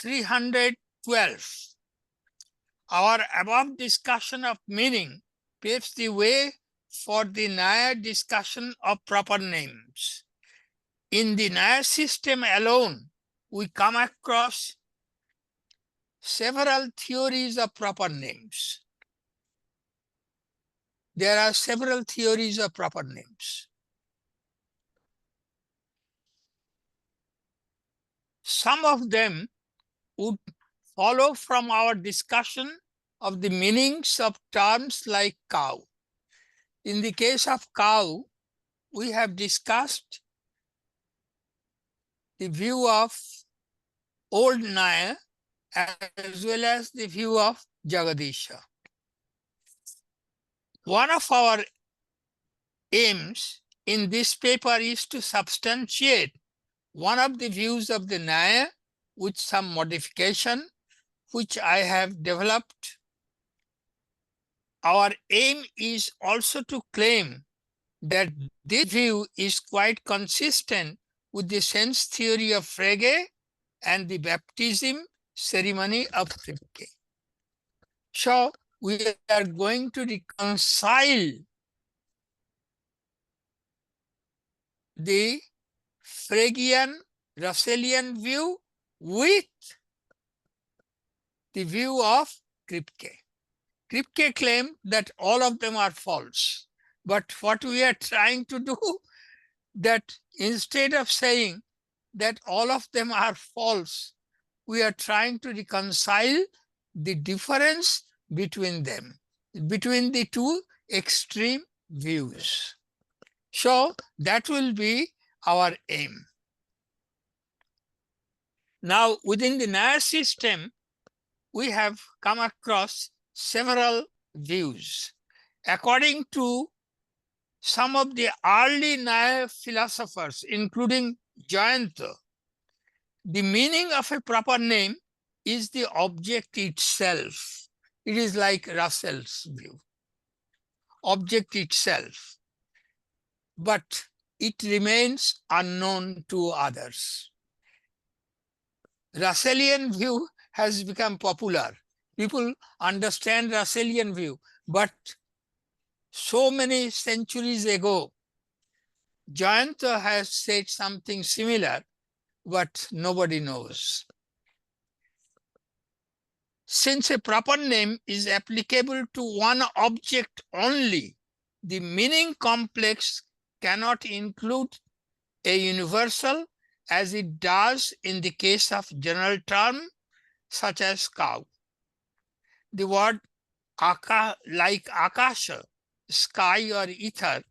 312. Our above discussion of meaning paves the way for the Naiyāyika discussion of proper names. In the Naiyāyika system alone, we come across several theories of proper names. There are several theories of proper names. Some of them would follow from our discussion of the meanings of terms like cow. In the case of cow, we have discussed the view of old Naiyāyika as well as the view of Jagadisha. One of our aims in this paper is to substantiate one of the views of the Naiyāyika with some modification, which I have developed. Our aim is also to claim that this view is quite consistent with the sense theory of Frege and the baptism ceremony of Kripke. So we are going to reconcile the Fregean Russellian view with the view of Kripke. Kripke claimed that all of them are false. But what we are trying to do, that instead of saying that all of them are false, we are trying to reconcile the difference between them, between the two extreme views. So that will be our aim. Now, within the Naiyāyika system, we have come across several views. According to some of the early Naiyāyika philosophers, including Jayanta, the meaning of a proper name is the object itself. It is like Russell's view, object itself, but it remains unknown to others. Russellian view has become popular. People understand Russellian view, but so many centuries ago, Jayanta has said something similar, but nobody knows. Since a proper name is applicable to one object only, the meaning complex cannot include a universal as it does in the case of general term such as cow. The word like akasha, sky or ether,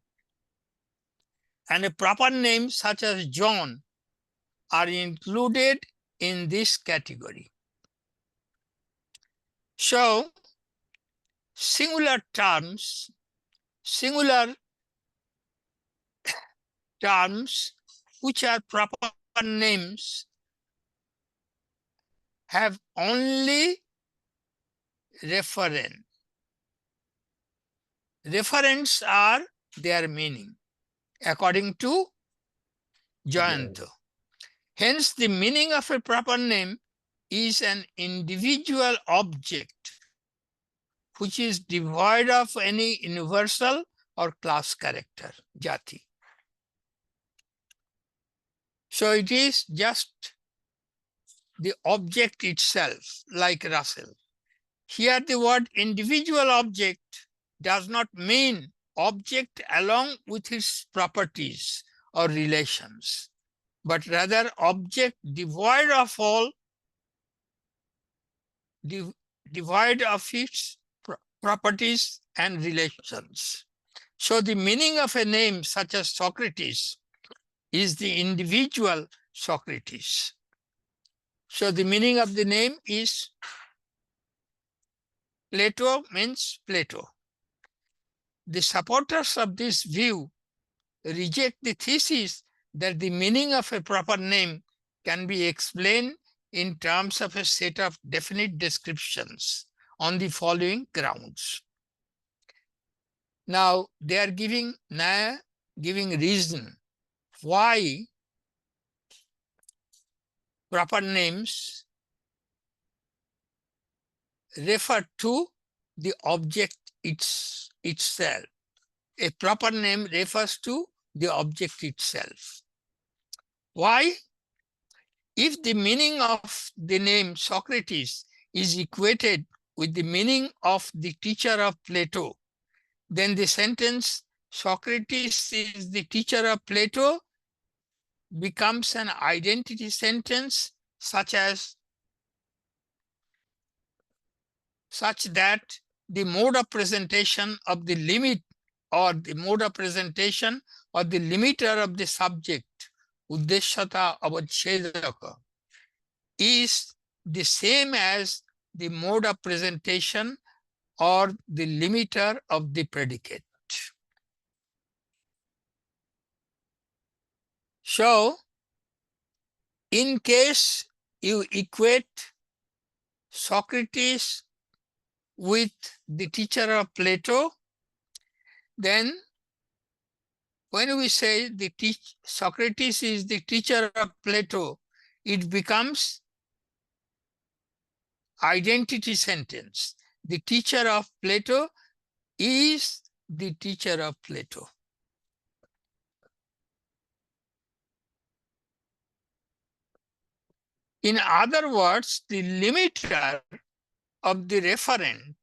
and a proper name such as John are included in this category. So, singular terms which are proper names have only referent. Referents are their meaning, according to Jayanta. Hence, the meaning of a proper name is an individual object which is devoid of any universal or class character, jati. So it is just the object itself, like Russell. Here the word individual object does not mean object along with its properties or relations, but rather object devoid of all, devoid of its properties and relations. So the meaning of a name such as Socrates is the individual Socrates. So the meaning of the name is Plato means Plato. The supporters of this view reject the thesis that the meaning of a proper name can be explained in terms of a set of definite descriptions on the following grounds. Now, they are giving reason why proper names refer to the object itself. A proper name refers to the object itself. Why? If the meaning of the name Socrates is equated with the meaning of the teacher of Plato, then the sentence Socrates is the teacher of Plato becomes an identity sentence such that the mode of presentation of the limit or the mode of presentation or the limiter of the subject, Uddeshyata Avachedaka, is the same as the mode of presentation or the limiter of the predicate. So, in case you equate Socrates with the teacher of Plato, then when we say Socrates is the teacher of Plato, it becomes identity sentence. The teacher of Plato is the teacher of Plato. In other words, the limiter of the referent,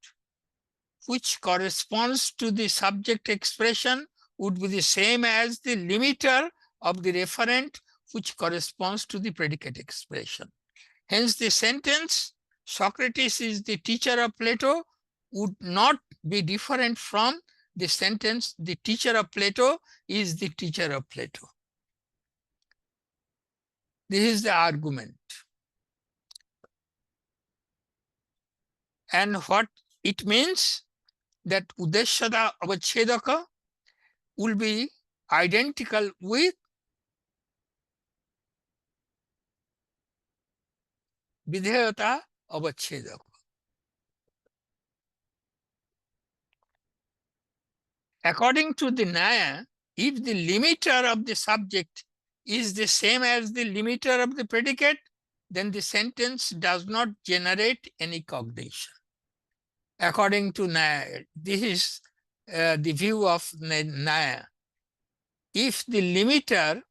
which corresponds to the subject expression, would be the same as the limiter of the referent, which corresponds to the predicate expression. Hence, the sentence, Socrates is the teacher of Plato, would not be different from the sentence, the teacher of Plato is the teacher of Plato. This is the argument. And what it means, that Uddeshyata Avachedaka will be identical with Vidheyata Avachedaka. According to the Nyaya, if the limiter of the subject is the same as the limiter of the predicate, then the sentence does not generate any cognition. According to Nyaya, this is the view of Nyaya. If the limiter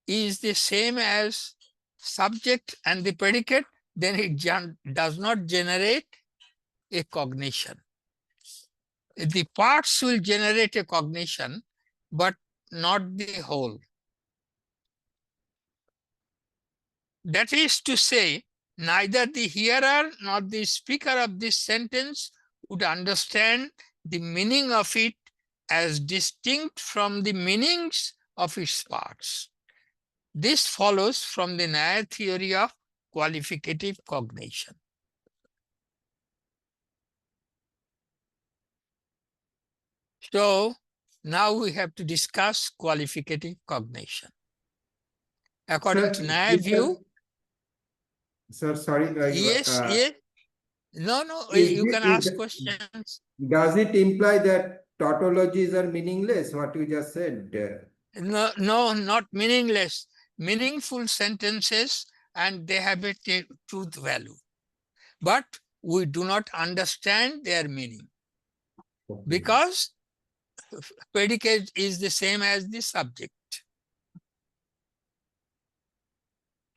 is the same as subject and the predicate, then it does not generate a cognition. The parts will generate a cognition, but not the whole. That is to say, neither the hearer nor the speaker of this sentence would understand the meaning of it as distinct from the meanings of its parts. This follows from the Nyaya theory of qualificative cognition. So now we have to discuss qualificative cognition. According to Nyaya view, sir, sorry. yes. No, you can ask questions. Does it imply that tautologies are meaningless, what you just said? No, not meaningless. Meaningful sentences, and they have a truth value. But we do not understand their meaning. Okay. Because predicate is the same as the subject.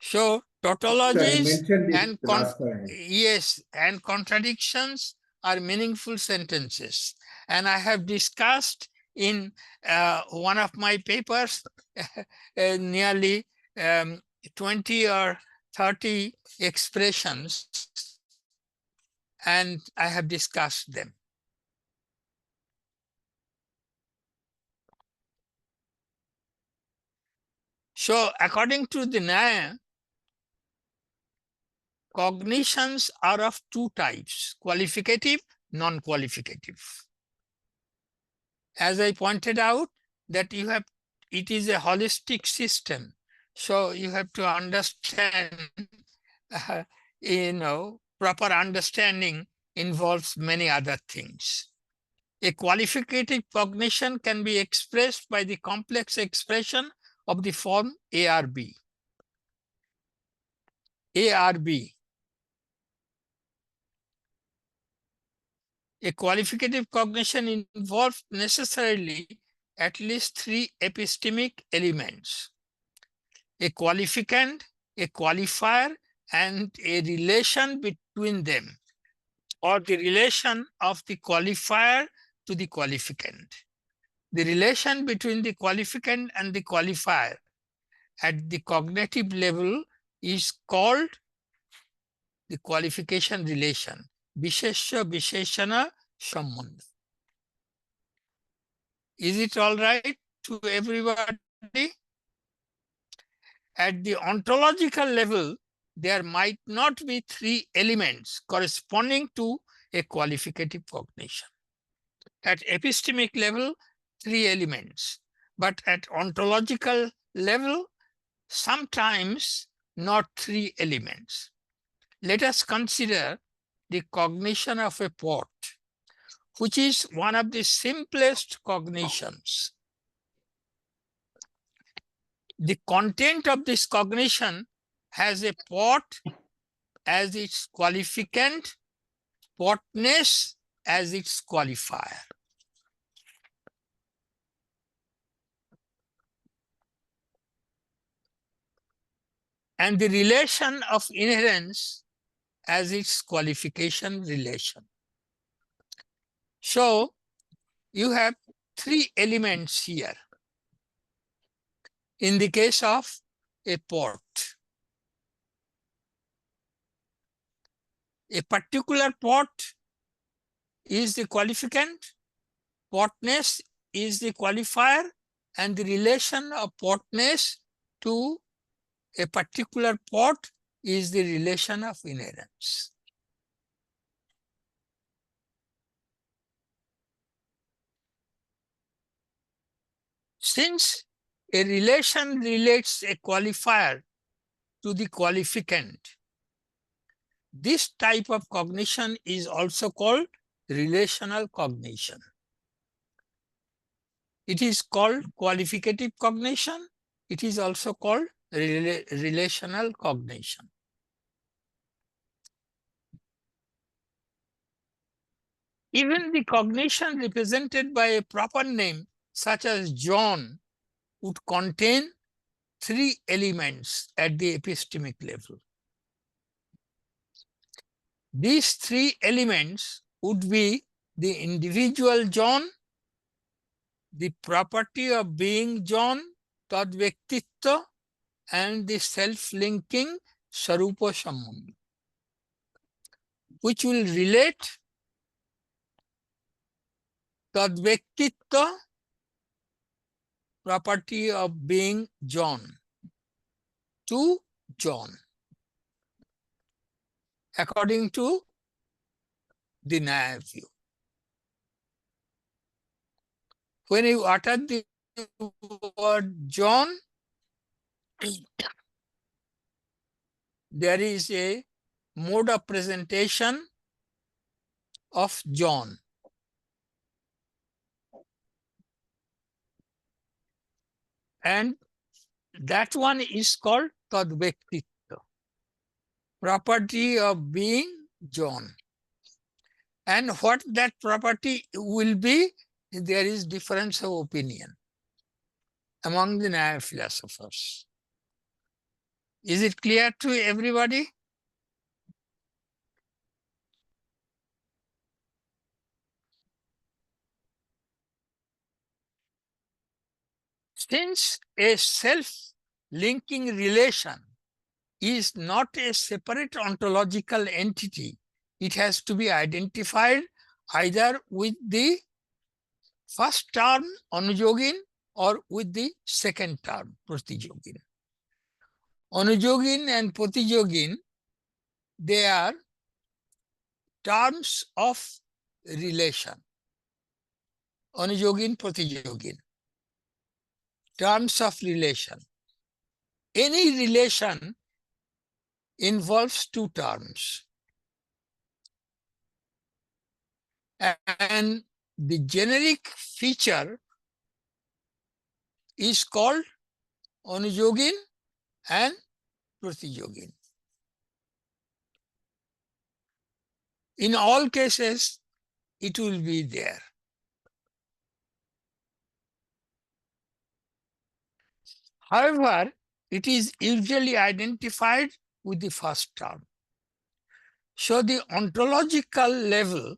So tautologies and contradictions are meaningful sentences. And I have discussed in one of my papers nearly 20 or 30 expressions, and I have discussed them. So according to the Nyaya, cognitions are of two types, qualificative, non-qualificative. As I pointed out, that it is a holistic system. So you have to understand, proper understanding involves many other things. A qualificative cognition can be expressed by the complex expression of the form ARB. ARB. A qualificative cognition involves necessarily at least three epistemic elements: a qualificand, a qualifier, and a relation between them, or the relation of the qualifier to the qualificand. The relation between the qualificand and the qualifier at the cognitive level is called the qualification relation, Vishesha Visheshana Sambandha. Is it all right to everybody? At the ontological level, there might not be three elements corresponding to a qualificative cognition. At epistemic level, three elements, but at ontological level, sometimes not three elements. Let us consider the cognition of a pot, which is one of the simplest cognitions. The content of this cognition has a pot as its qualificand, potness as its qualifier. And the relation of inherence as its qualification relation. So you have three elements here. In the case of a pot, a particular pot is the qualificand, potness is the qualifier, and the relation of potness to a particular pot is the relation of inherence. Since a relation relates a qualifier to the qualificand, this type of cognition is also called relational cognition. It is called qualificative cognition. It is also called relational cognition. Even the cognition represented by a proper name, such as John, would contain three elements at the epistemic level. These three elements would be the individual John, the property of being John, Tadvyaktitva, and the self-linking Sarupa Sambandha, which will relate Tadvyaktitva, property of being John, to John, according to the Naiyāyika view. When you utter the word John, there is a mode of presentation of John. And that one is called Tadvyaktitva, property of being John. And what that property will be, there is difference of opinion among the Naiyāyika philosophers. Is it clear to everybody? Since a self-linking relation is not a separate ontological entity, it has to be identified either with the first term, Anujogin, or with the second term, Pratijogin. Anujogin and Pratijogin, they are terms of relation. Anujogin, Pratijogin, terms of relation. Any relation involves two terms. And the generic feature is called Anujogin and Pratijogin. In all cases, it will be there. However, it is usually identified with the first term. So the ontological level,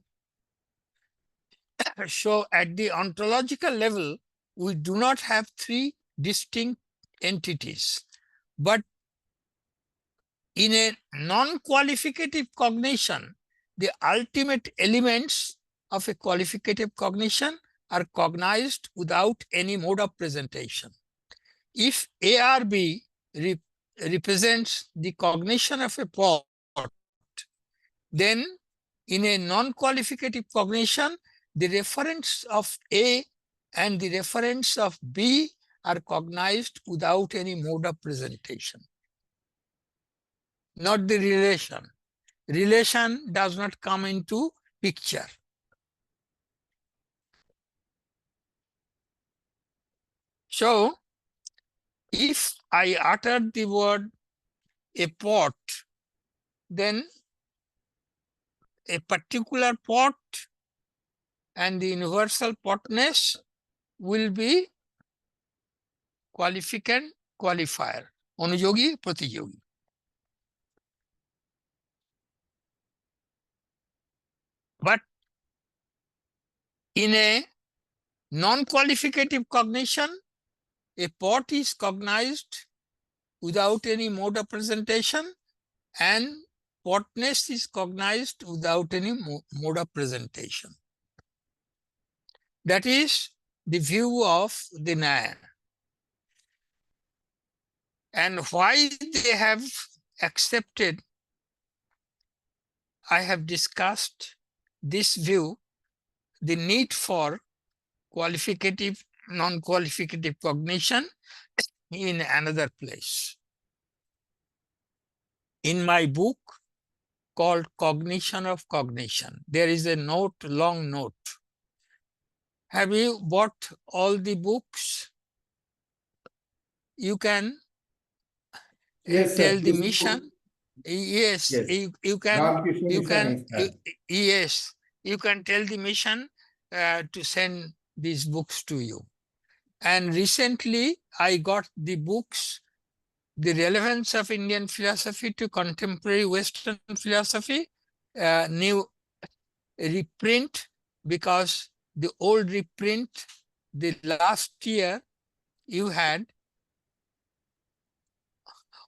we do not have three distinct entities, but in a non-qualificative cognition, the ultimate elements of a qualificative cognition are cognized without any mode of presentation. If A or B represents the cognition of a pot, then in a non-qualificative cognition, the reference of A and the reference of B are cognized without any mode of presentation. Not the relation. Relation does not come into picture. So, if I utter the word a pot, then a particular pot and the universal potness will be qualificant qualifier, anuyogi, pratiyogi. But in a non-qualificative cognition, a pot is cognized without any mode of presentation, and potness is cognized without any mode of presentation. That is the view of the Naiyāyika. And why they have accepted, I have discussed this view, the need for qualificative, non-qualificative cognition in another place. In my book called Cognition of Cognition, there is a note, long note. Have you bought all the books? You can Yes, tell sir. the mission. Yes, Yes. you can, Ramakrishna Mission. yes, you can tell the mission to send these books to you. And recently I got the books, The Relevance of Indian Philosophy to Contemporary Western Philosophy, new reprint, because the old reprint, the last year you had,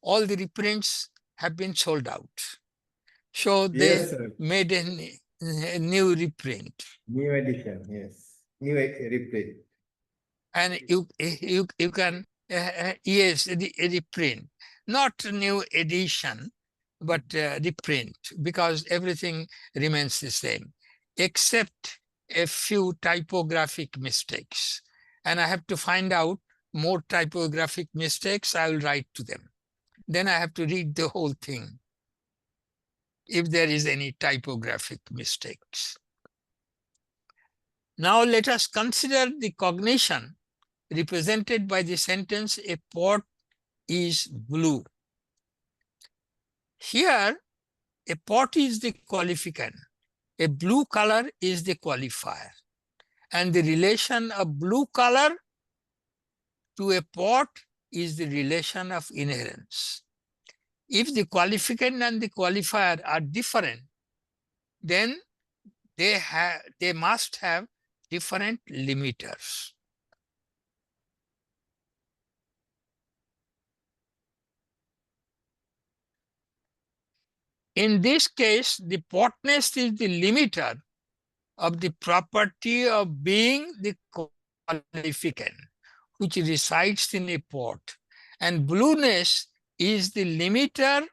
all the reprints have been sold out. So they Yes, sir. made a new reprint. New edition, yes. New reprint. And you can, yes, reprint. Not new edition, but reprint, because everything remains the same, except a few typographic mistakes. And I have to find out more typographic mistakes, I will write to them. Then I have to read the whole thing, if there is any typographic mistakes. Now let us consider the cognition represented by the sentence, a pot is blue. Here, a pot is the qualificant, a blue color is the qualifier, and the relation of blue color to a pot is the relation of inherence. If the qualificant and the qualifier are different, then they must have different limiters. In this case, the potness is the limiter of the property of being the qualificant, which resides in a pot, and blueness is the limiter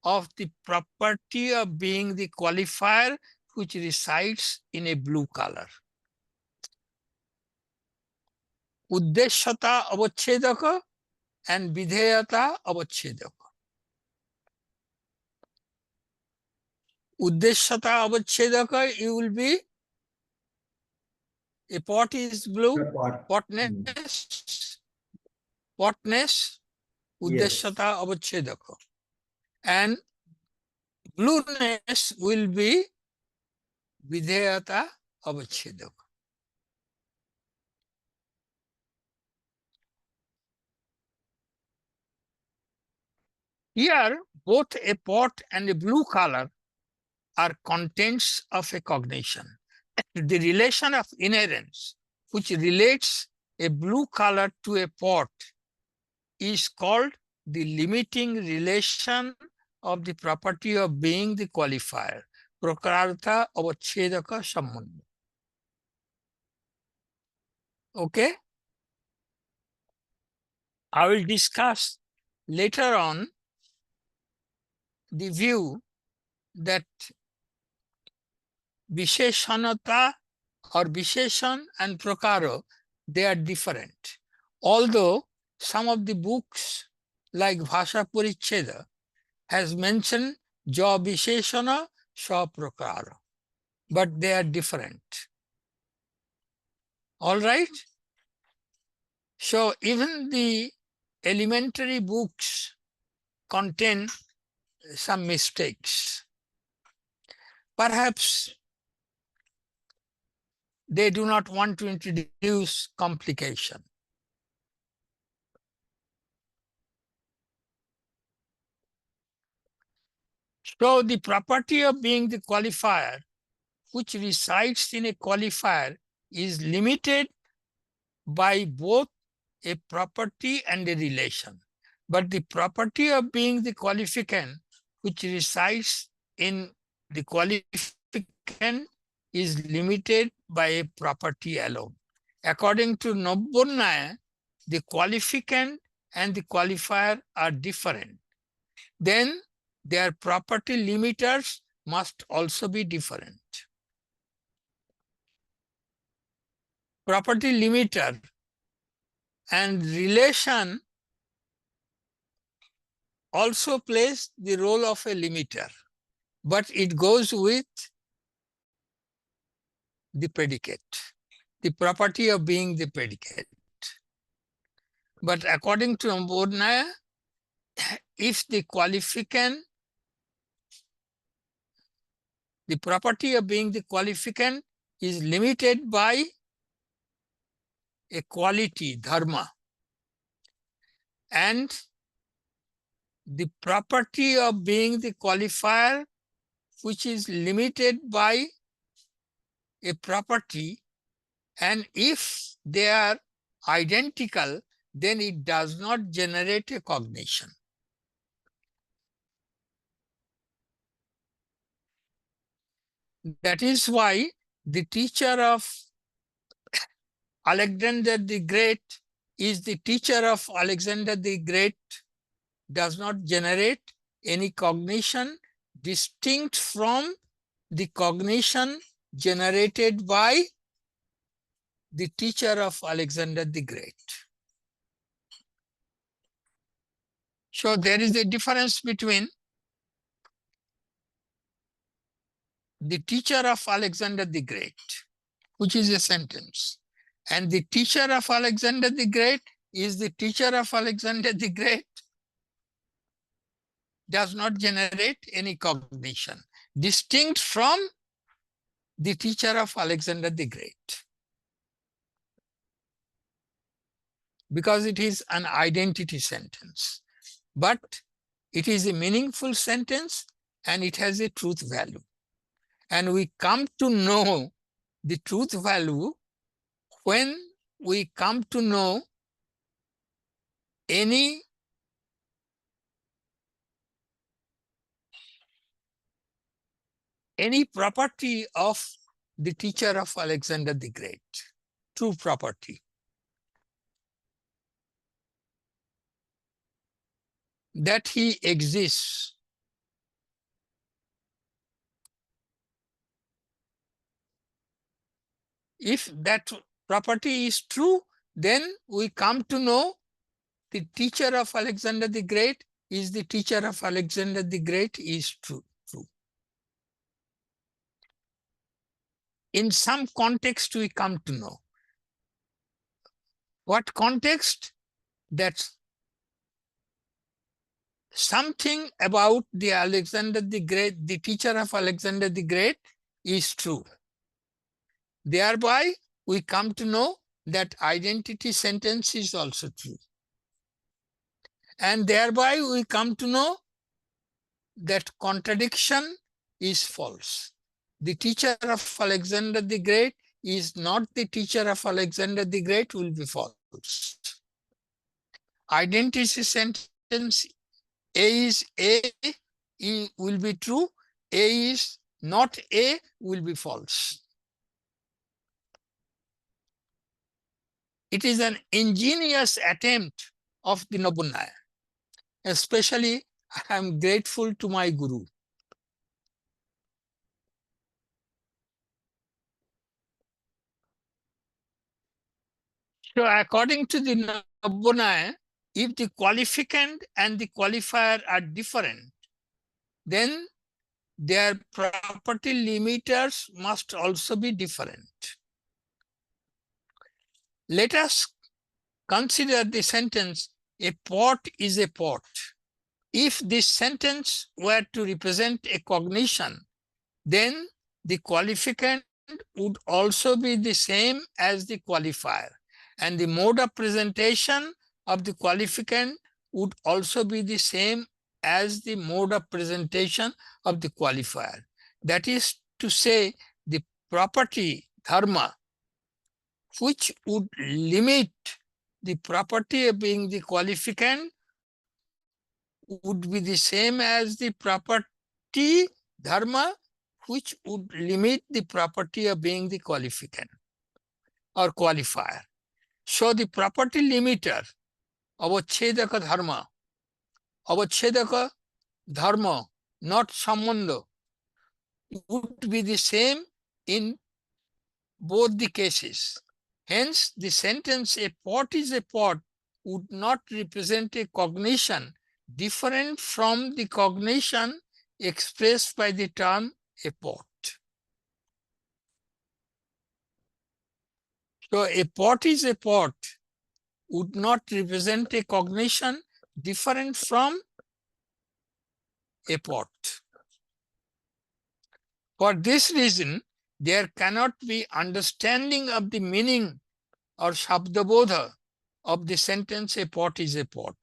of the property of being the qualifier, which resides in a blue color. Uddeshyata avachedaka and vidheyata avachedaka. Uddeshyata avachedaka, you will be, a pot is blue, potness, uddeshyata avachedaka. And blueness will be vidheyata অবচ্ছেদক। Here, both a pot and a blue color are contents of a cognition. The relation of inherence, which relates a blue color to a pot, is called the limiting relation of the property of being the qualifier. Prakarta avachedaka sambandha. Okay? I will discuss later on the view that Visheshanata or Visheshan and Prakaro, they are different. Although some of the books like Bhasha Puricheda has mentioned Ja Visheshana Sha Prakara, but they are different. All right? So even the elementary books contain some mistakes. Perhaps they do not want to introduce complication. So the property of being the qualifier, which resides in a qualifier, is limited by both a property and a relation. But the property of being the qualificant, which resides in the qualificant, is limited by a property alone. According to Nobunaya, the qualificant and the qualifier are different. Then their property limiters must also be different. Property limiter and relation also plays the role of a limiter, but it goes with the predicate, the property of being the predicate. But according to Ambodnaya, if the qualificant, the property of being the qualificant is limited by a quality, dharma, and the property of being the qualifier, which is limited by a property, and if they are identical, then it does not generate a cognition. That is why the teacher of Alexander the Great is the teacher of Alexander the Great does not generate any cognition distinct from the cognition generated by the teacher of Alexander the Great. So there is a difference between the teacher of Alexander the Great, which is a sentence, and the teacher of Alexander the Great is the teacher of Alexander the Great does not generate any cognition distinct from the teacher of Alexander the Great, because it is an identity sentence, but it is a meaningful sentence and it has a truth value. And we come to know the truth value when we come to know any property of the teacher of Alexander the Great, true property. That he exists. If that property is true, then we come to know the teacher of Alexander the Great is the teacher of Alexander the Great is true. In some context, we come to know. What context? That something about the Alexander the Great, the teacher of Alexander the Great is true. Thereby, we come to know that identity sentence is also true. And thereby, we come to know that contradiction is false. The teacher of Alexander the Great is not the teacher of Alexander the Great will be false. Identity sentence A is A will be true, A is not A will be false. It is an ingenious attempt of the Nobunaya. Especially, I am grateful to my Guru. So according to the Nobunaya, if the qualificand and the qualifier are different, then their property limiters must also be different. Let us consider the sentence, a pot is a pot. If this sentence were to represent a cognition, then the qualificand would also be the same as the qualifier, and the mode of presentation of the qualificand would also be the same as the mode of presentation of the qualifier. That is to say, the property dharma, which would limit the property of being the qualificand, would be the same as the property dharma, which would limit the property of being the qualificand or qualifier. So the property limiter, avachedaka dharma, not sambandha, would be the same in both the cases. Hence, the sentence a pot is a pot would not represent a cognition different from the cognition expressed by the term a pot. So a pot is a pot would not represent a cognition different from a pot. For this reason, there cannot be understanding of the meaning or shabdabodha of the sentence a pot is a pot,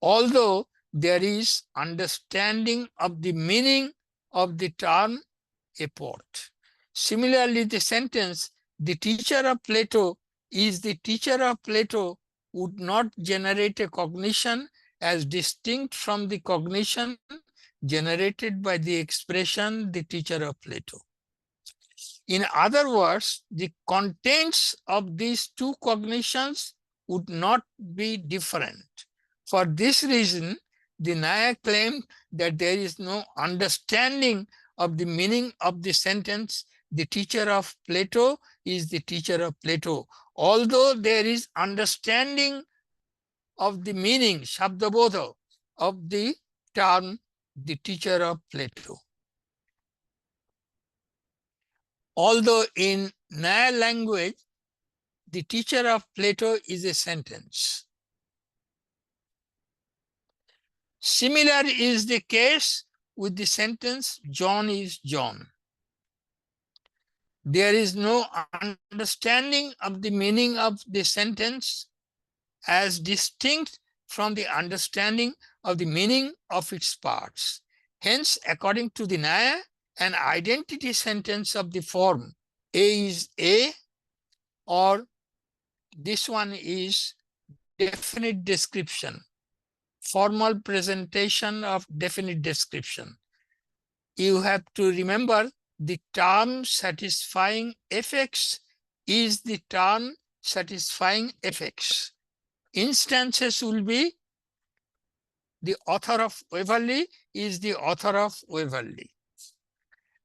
although there is understanding of the meaning of the term a pot. Similarly, the sentence the teacher of Plato is the teacher of Plato would not generate a cognition as distinct from the cognition generated by the expression the teacher of Plato. In other words, the contents of these two cognitions would not be different. For this reason, the Naya claimed that there is no understanding of the meaning of the sentence, the teacher of Plato is the teacher of Plato, although there is understanding of the meaning, shabdabodha, of the term, the teacher of Plato. Although in Naya language, the teacher of Plato is a sentence. Similar is the case with the sentence, John is John. There is no understanding of the meaning of the sentence as distinct from the understanding of the meaning of its parts. Hence, according to the Naya, an identity sentence of the form A is A, or this one is definite description, formal presentation of definite description. You have to remember the term satisfying fx is the term satisfying fx. Instances will be the author of Waverley is the author of Waverley.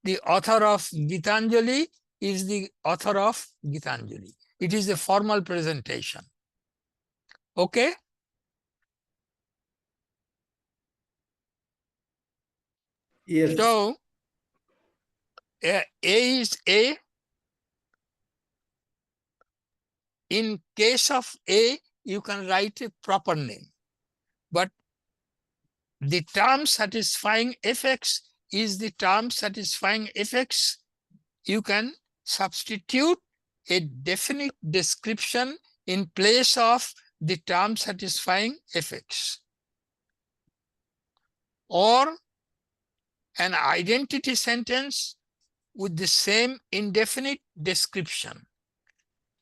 The author of Gitanjali is the author of Gitanjali. It is a formal presentation. Okay? Yes. So, A is A. In case of A, you can write a proper name. But the term satisfying fx is the term satisfying fx. You can substitute a definite description in place of the term satisfying fx, or an identity sentence with the same indefinite description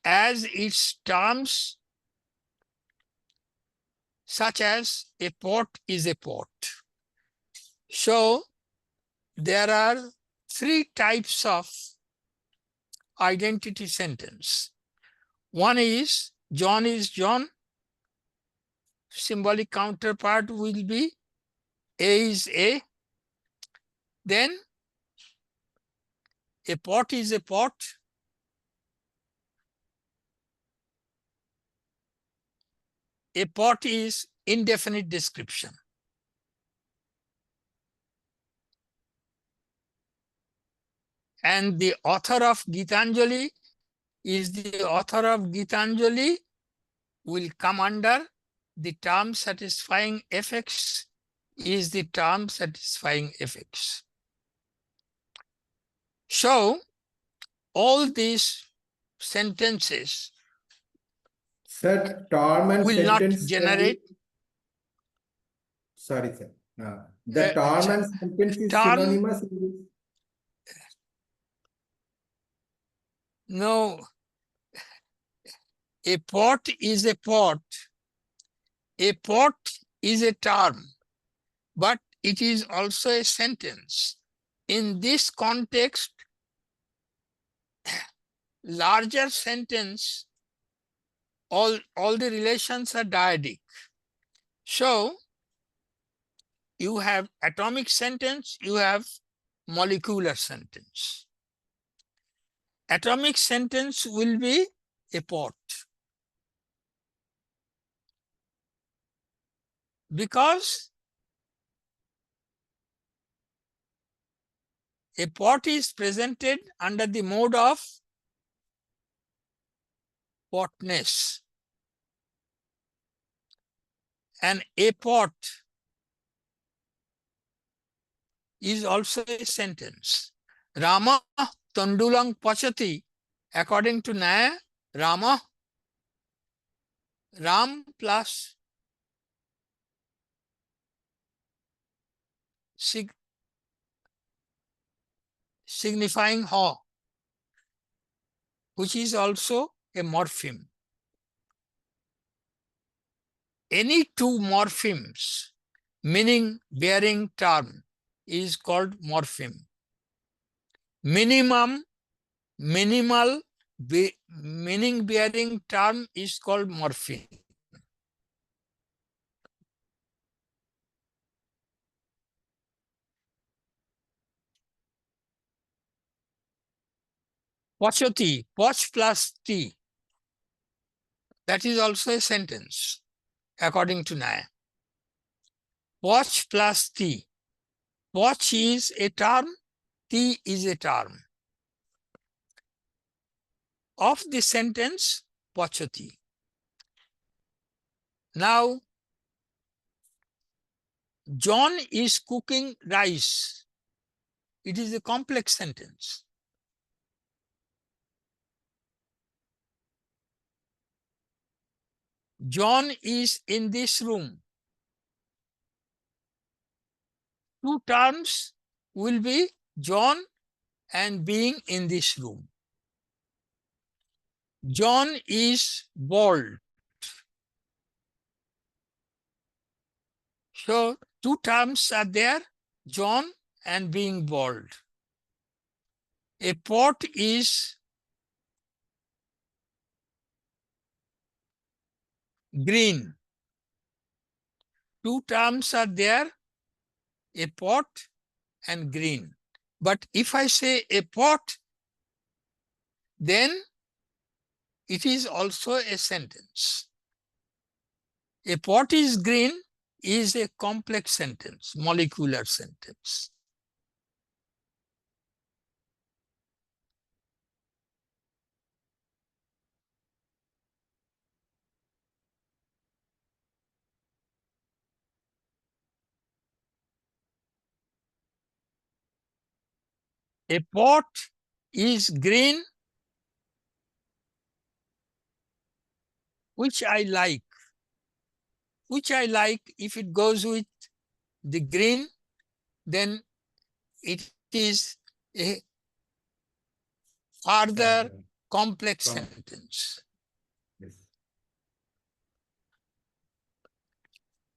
as its terms, such as a pot is a pot. So there are three types of identity sentence. One is John is John. Symbolic counterpart will be A is A. Then a pot is a pot. A pot is indefinite description. And the author of Gitanjali is the author of Gitanjali will come under the term satisfying fx is the term satisfying fx. So all these sentences Sir, term and will not sentence can be. generate Sorry, sir. The term and sentence is term. synonymous in this. No, a pot is a pot. A pot is a term, but it is also a sentence. In this context, larger sentence, all the relations are dyadic. So you have atomic sentence, you have molecular sentence. Atomic sentence will be a pot, because a pot is presented under the mode of potness. And a pot is also a sentence. Rama Tandulang Pachati, according to Naiyāyika, Ram plus signifying ha, which is also a morpheme. Any two morphemes, meaning bearing term, is called morpheme. Minimal meaning bearing term is called morpheme. Pachati, poch plus t, that is also a sentence, according to Naiyāyika. Poch plus t. Poch is a term, t is a term. Of the sentence, Pachati. Now, John is cooking rice. It is a complex sentence. John is in this room. Two terms will be John and being in this room. John is bald. So two terms are there, John and being bald. A pot is green. Two terms are there, a pot and green. But if I say a pot, then it is also a sentence. A pot is green is a complex sentence, molecular sentence. A pot is green which I like. Which I like, if it goes with the green, then it is a further complex sentence. Yes.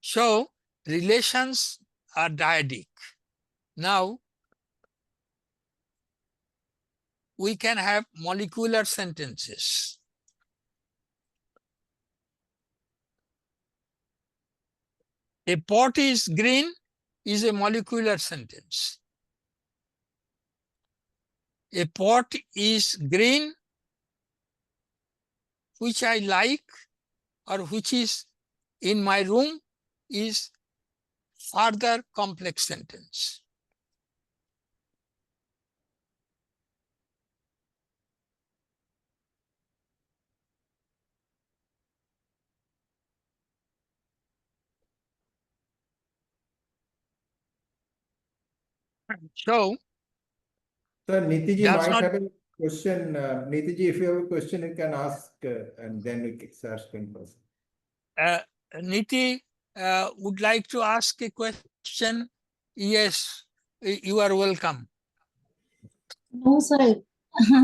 So relations are dyadic. Now we can have molecular sentences. A pot is green is a molecular sentence. A pot is green, which I like or which is in my room, is further complex sentence. So Nitiji does might not have a question. Nitiji, if you have a question, you can ask and then we can start going first. Niti would like to ask a question. Yes, you are welcome. No, sir.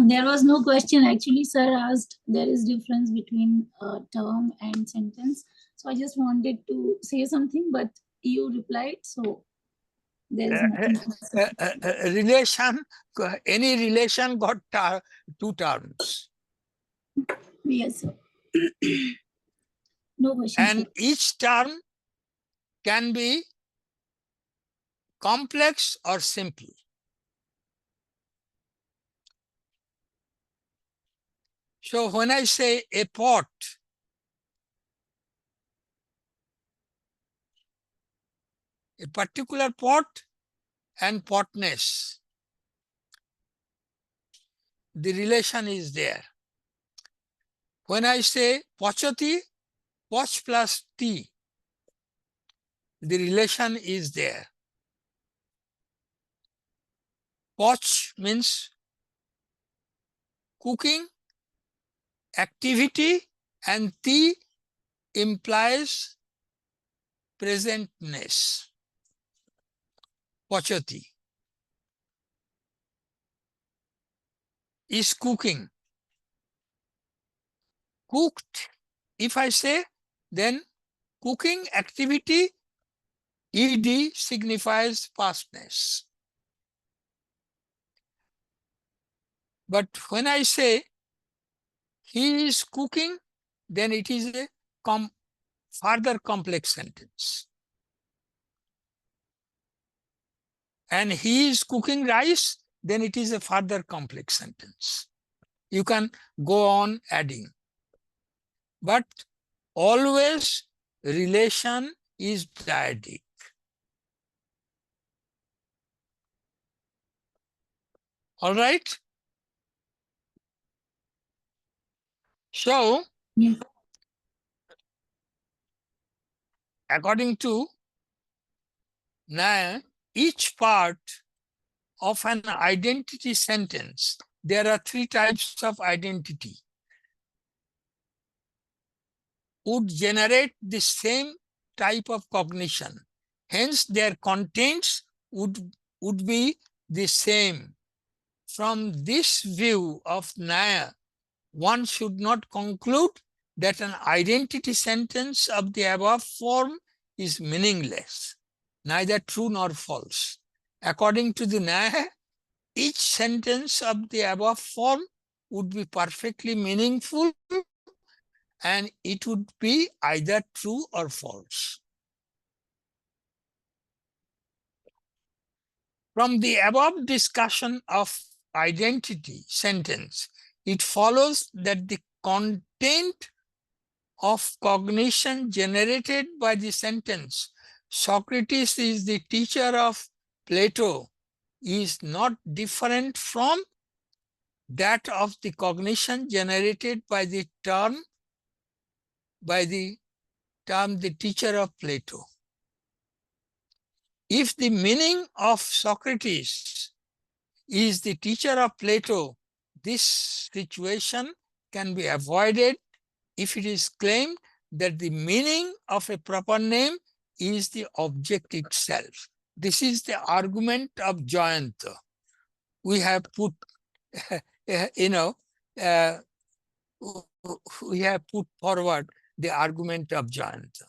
There was no question. Actually, sir asked there is difference between term and sentence. So I just wanted to say something, but you replied, so there is nothing. Relation, any relation got two terms. Yes, sir. No question. And each term can be complex or simple. So when I say a pot, a particular pot and potness, the relation is there. When I say pochati, poch plus T, the relation is there. Poch means cooking, activity, and T implies presentness. Pochati is cooking. Cooked, if I say, then cooking activity, ED signifies pastness. But when I say he is cooking, then it is a further complex sentence. And he is cooking rice, then it is a further complex sentence. You can go on adding. But always relation is dyadic. All right? So, Yes. according to Naiyāyika, each part of an identity sentence, there are three types of identity, would generate the same type of cognition. Hence, their contents would be the same. From this view of Naiyāyika, one should not conclude that an identity sentence of the above form is meaningless, neither true nor false. According to the Naiyāyika, each sentence of the above form would be perfectly meaningful and it would be either true or false. From the above discussion of identity sentence, it follows that the content of cognition generated by the sentence, Socrates is the teacher of Plato, is not different from that of the cognition generated by the term, the teacher of Plato. If the meaning of Socrates is the teacher of Plato, this situation can be avoided if it is claimed that the meaning of a proper name is the object itself. This is the argument of Jayanta. We have put, we have put forward the argument of Jayanta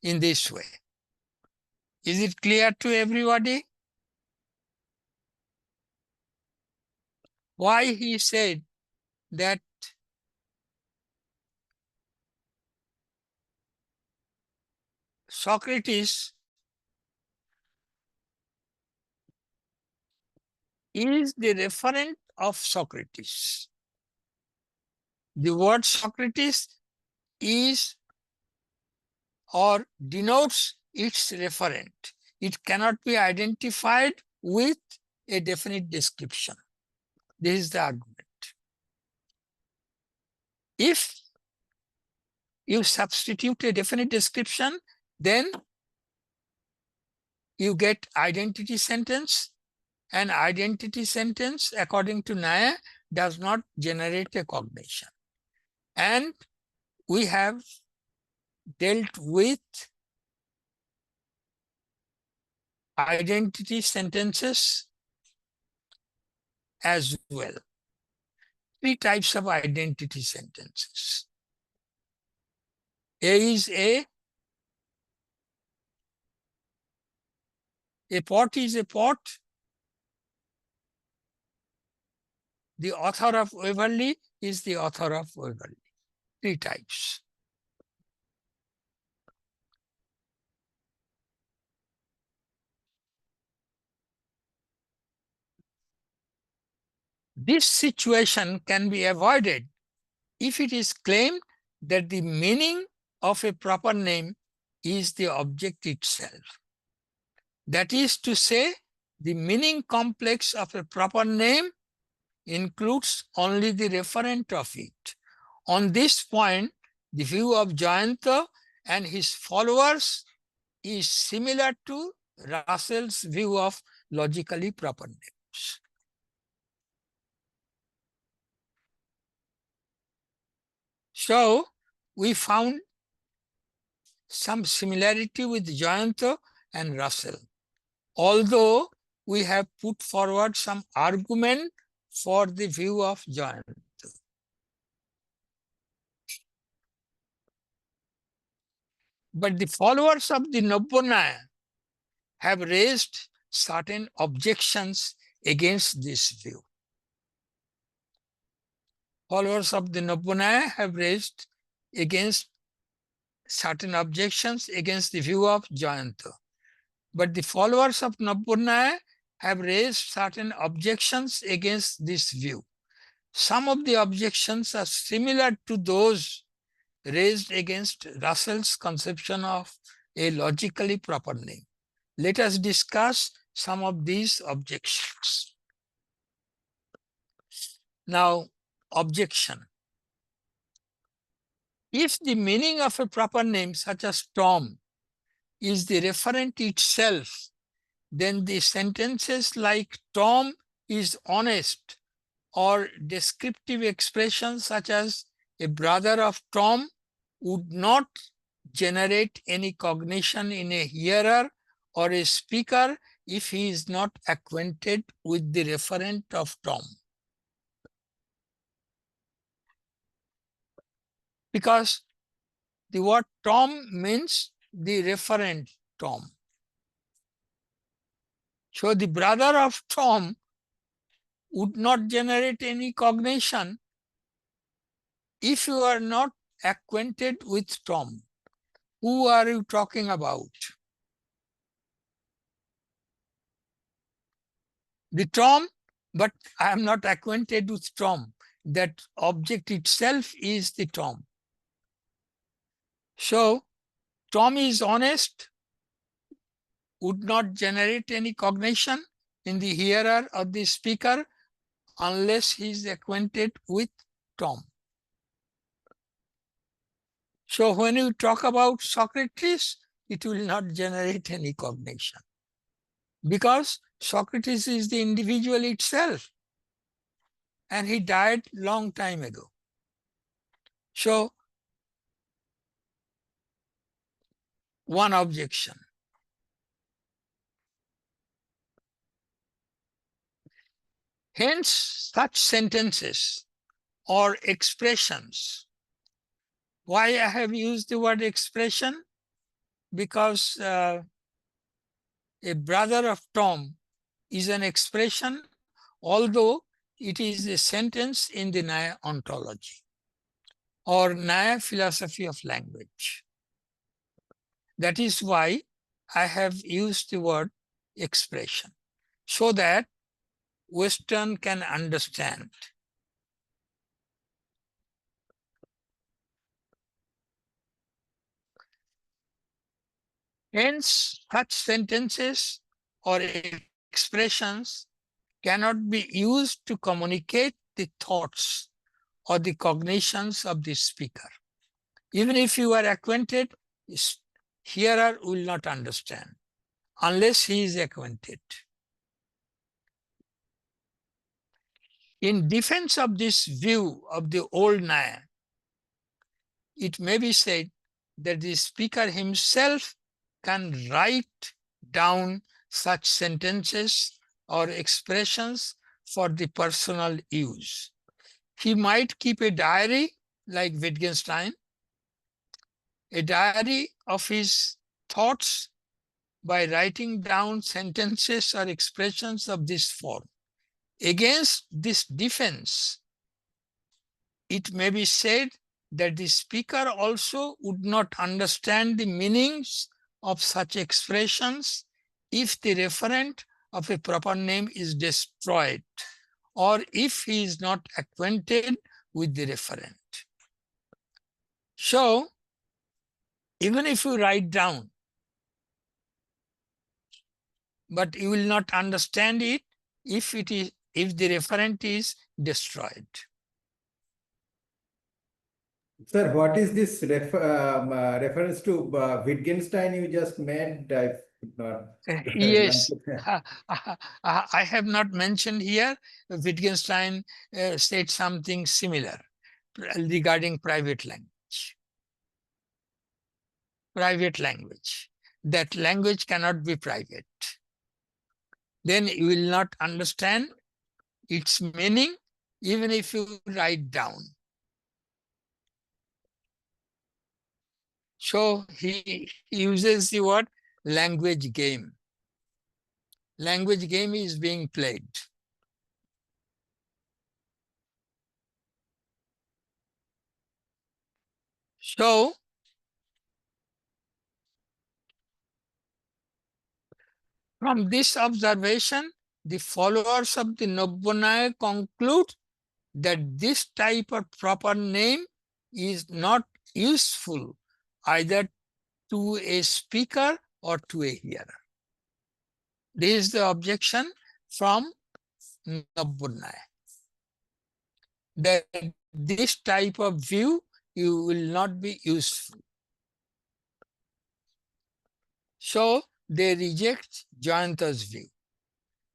in this way. Is it clear to everybody? Why he said that Socrates is the referent of Socrates. The word Socrates is or denotes its referent. It cannot be identified with a definite description. This is the argument. If you substitute a definite description, then you get identity sentence, and identity sentence, according to Naiyāyika, does not generate a cognition. And we have dealt with identity sentences as well. Three types of identity sentences. A is a pot is a pot. The author of Waverley is the author of Waverley. Three types. This situation can be avoided if it is claimed that the meaning of a proper name is the object itself. That is to say, the meaning complex of a proper name includes only the referent of it. On this point, the view of Jayanta and his followers is similar to Russell's view of logically proper names. So, we found some similarity with Jayanta and Russell, although we have put forward some argument for the view of Jayanta. But the followers of the Naiyāyika have raised certain objections against this view. Followers of the Naiyāyika have raised certain objections against the view of Jayanta. But the followers of Naiyāyika have raised certain objections against this view. Some of the objections are similar to those raised against Russell's conception of a logically proper name. Let us discuss some of these objections. Now, objection. If the meaning of a proper name, such as Tom, is the referent itself, then the sentences like Tom is honest or descriptive expressions such as a brother of Tom would not generate any cognition in a hearer or a speaker if he is not acquainted with the referent of Tom. Because the word Tom means the referent Tom. So the brother of Tom would not generate any cognition if you are not acquainted with Tom. Who are you talking about? The Tom, but I am not acquainted with Tom. That object itself is the Tom. So Tom is honest, would not generate any cognition in the hearer or the speaker unless he is acquainted with Tom. So when you talk about Socrates, it will not generate any cognition because Socrates is the individual itself and he died long time ago. So one objection. Hence, such sentences or expressions. Why I have used the word expression? Because a brother of Tom is an expression, although it is a sentence in the Naya ontology or Naya philosophy of language. That is why I have used the word expression, so that Western can understand. Hence, such sentences or expressions cannot be used to communicate the thoughts or the cognitions of the speaker. Even if you are acquainted, hearer will not understand unless he is acquainted. In defense of this view of the old Naya, it may be said that the speaker himself can write down such sentences or expressions for the personal use. He might keep a diary like Wittgenstein, a diary of his thoughts by writing down sentences or expressions of this form. Against this defense, it may be said that the speaker also would not understand the meanings of such expressions if the referent of a proper name is destroyed or if he is not acquainted with the referent. So, even if you write down, but you will not understand it if the referent is destroyed. Sir, what is this reference to Wittgenstein you just made? I could not. Yes, I have not mentioned here. Wittgenstein said something similar regarding private language. Private language. That language cannot be private. Then you will not understand its meaning even if you write down. So he uses the word language game. Language game is being played. So, from this observation, the followers of the Nobunai conclude that this type of proper name is not useful either to a speaker or to a hearer. This is the objection from Nobunai, that this type of view you will not be useful. So they reject Jayanta's view.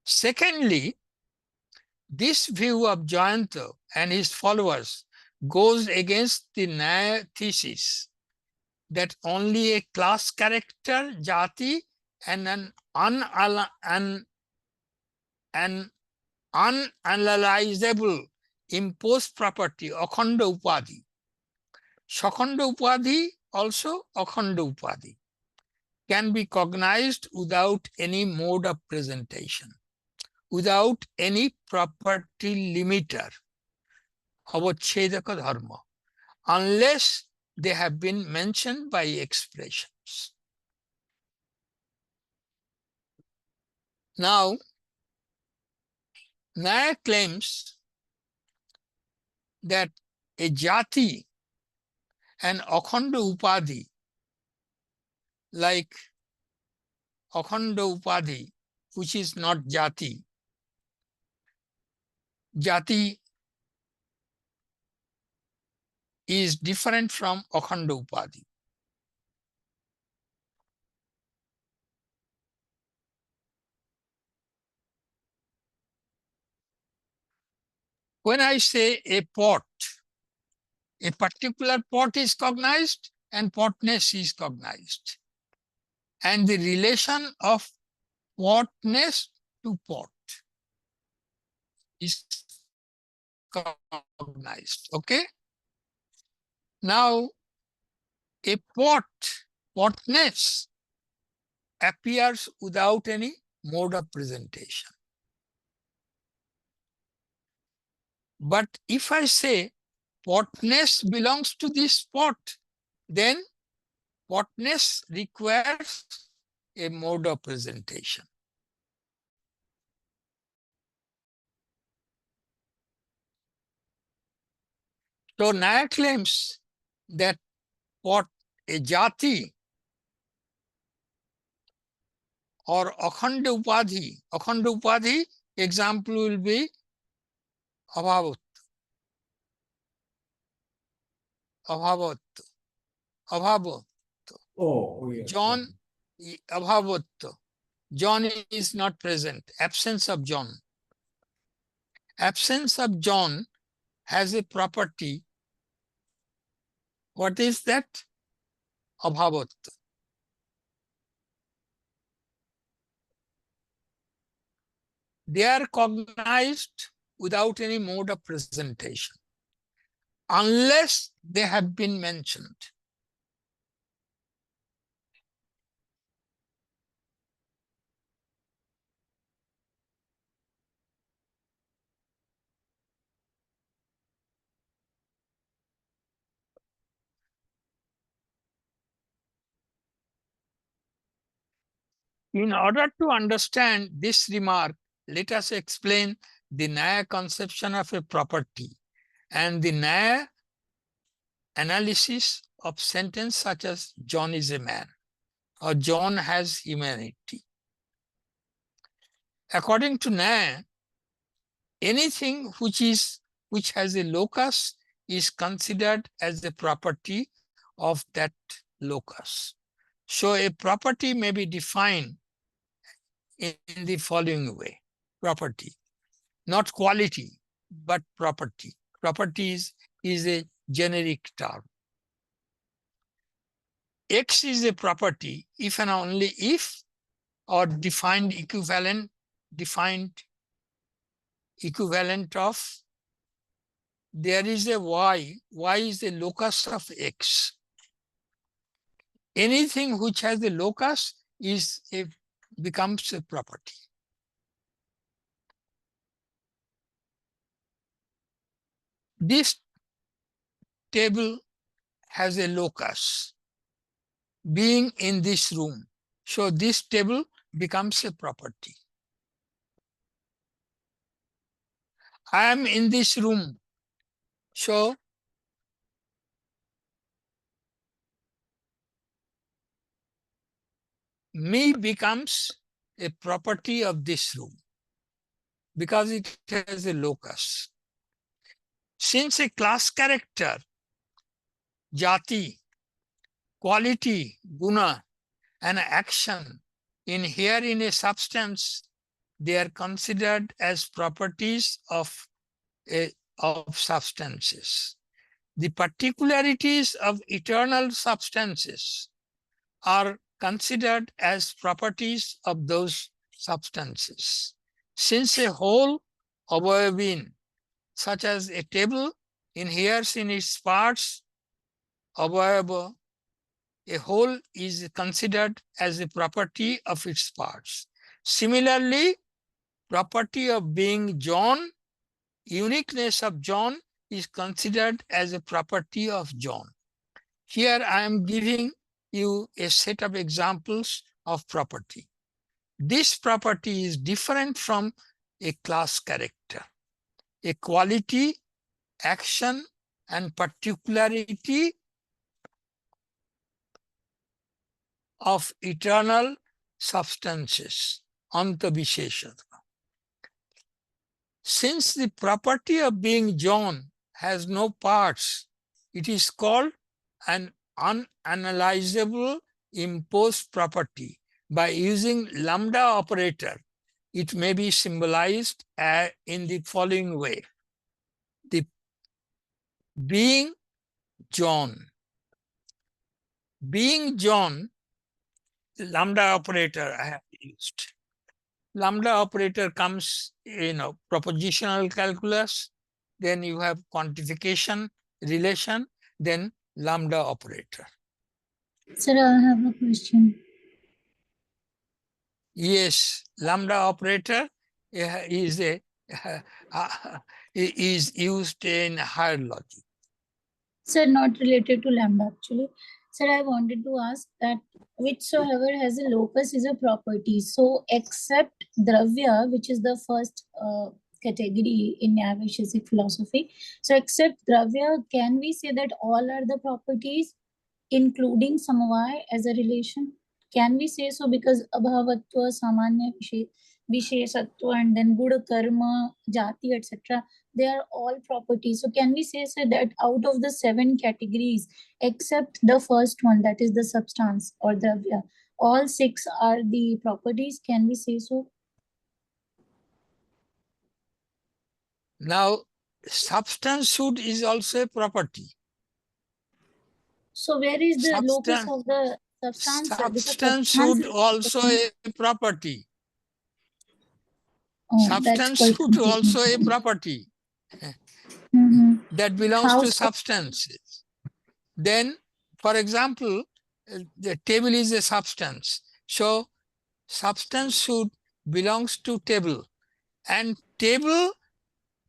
Secondly, this view of Jayanta and his followers goes against the Nyaya thesis that only a class character, jati, and an unanalyzable imposed property, akhanda upadhi. Shakhanda upadhi, also akhanda upadhi, can be cognized without any mode of presentation, without any property limiter, avachedaka dharma, unless they have been mentioned by expressions. Now, Nyaya claims that a jati and akhanda upadhi, like akhanda upadhi, which is not jati, jati is different from akhanda upadhi. When I say a pot, a particular pot is cognized and potness is cognized. and the relation of potness to pot is cognized. Okay. Now, a potness appears without any mode of presentation. But if I say potness belongs to this pot, then potness requires a mode of presentation. So Naiyāyika claims that pot, a jati or akhanda upadhi example will be abhavat, abhavat, abhavat. Oh, yes. John, abhavat. John is not present, absence of John. Absence of John has a property. What is that? Abhavat. They are cognized without any mode of presentation, unless they have been mentioned. In order to understand this remark, let us explain the Naiyāyika conception of a property and the Naiyāyika analysis of sentence such as John is a man or John has humanity. According to Naiyāyika, anything which has a locus is considered as the property of that locus. So a property may be defined in the following way. Property, not quality, but property. Properties is a generic term. X is a property if and only if, or defined equivalent of there is a y is the locus of x. Anything which has a locus becomes a property. This table has a locus being in this room. So this table becomes a property. I am in this room. So me becomes a property of this room because it has a locus. Since a class character, jati, quality, guna, and action inhere in a substance, they are considered as properties of substances. The particularities of eternal substances are considered as properties of those substances. Since a whole avayavin, such as a table, inheres in its parts, avayava, a whole is considered as a property of its parts. Similarly, property of being John, uniqueness of John is considered as a property of John. Here I am giving you a set of examples of property. This property is different from a class character. A quality, action, and particularity of eternal substances, anta-vishesha. Since the property of being John has no parts, it is called an unanalyzable imposed property. By using lambda operator, it may be symbolized in the following way. The being John. Being John lambda operator I have used. Lambda operator comes, propositional calculus, then you have quantification relation, then lambda operator. Sir, I have a question. Yes, lambda operator is is used in higher logic. Sir, not related to lambda actually. Sir, I wanted to ask that whichsoever has a locus is a property. So except dravya, which is the first category in Naiyāyika philosophy. So except dravya, can we say that all are the properties, including samavaya as a relation? Can we say so? Because abhavatva, samanya, visheshatva, and then good karma, jati, etc. They are all properties. So can we say so that out of the 7 categories, except the first one, that is the substance or dravya, all 6 are the properties? Can we say so? Now, substance should is also a property. So where is the locus of the substance? Substance should also a property. That's Substance quite should also a confusing. property that belongs How to so? substances. Then, for example, the table is a substance. So substance should belongs to table, and table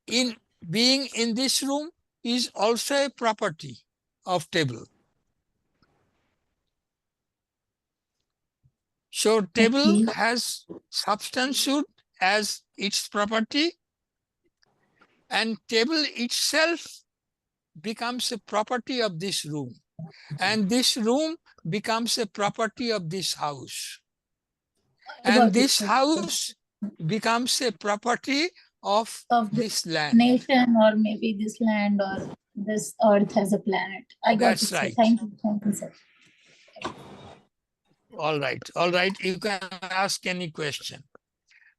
in being in this room is also a property of table. So table has substance should as its property, and table itself becomes a property of this room, and this room becomes a property of this house, and this house becomes a property of this land. Nation, or maybe this land, or this earth as a planet. I got That's it, sir. right. Thank you, sir. All right, you can ask any question.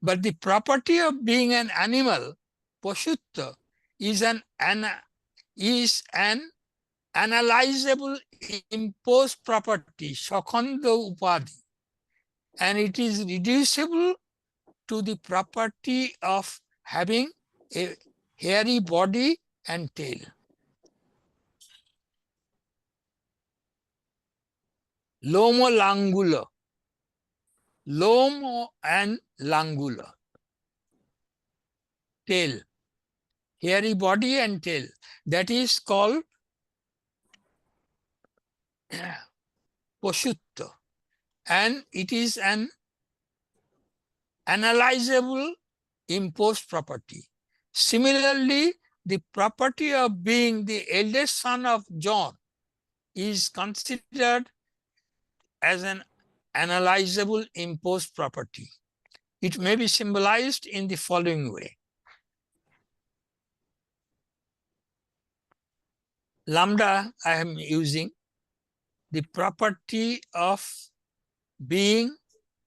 But the property of being an animal, Pashutta, is an analyzable imposed property, Shakhanda Upadhi, and it is reducible to the property of having a hairy body and tail. Lomo langula. Lomo and langula. Tail. Hairy body and tail. That is called Pashutta. And it is an analyzable imposed property. Similarly, the property of being the eldest son of John is considered as an analyzable imposed property. It may be symbolized in the following way. Lambda, I am using the property of being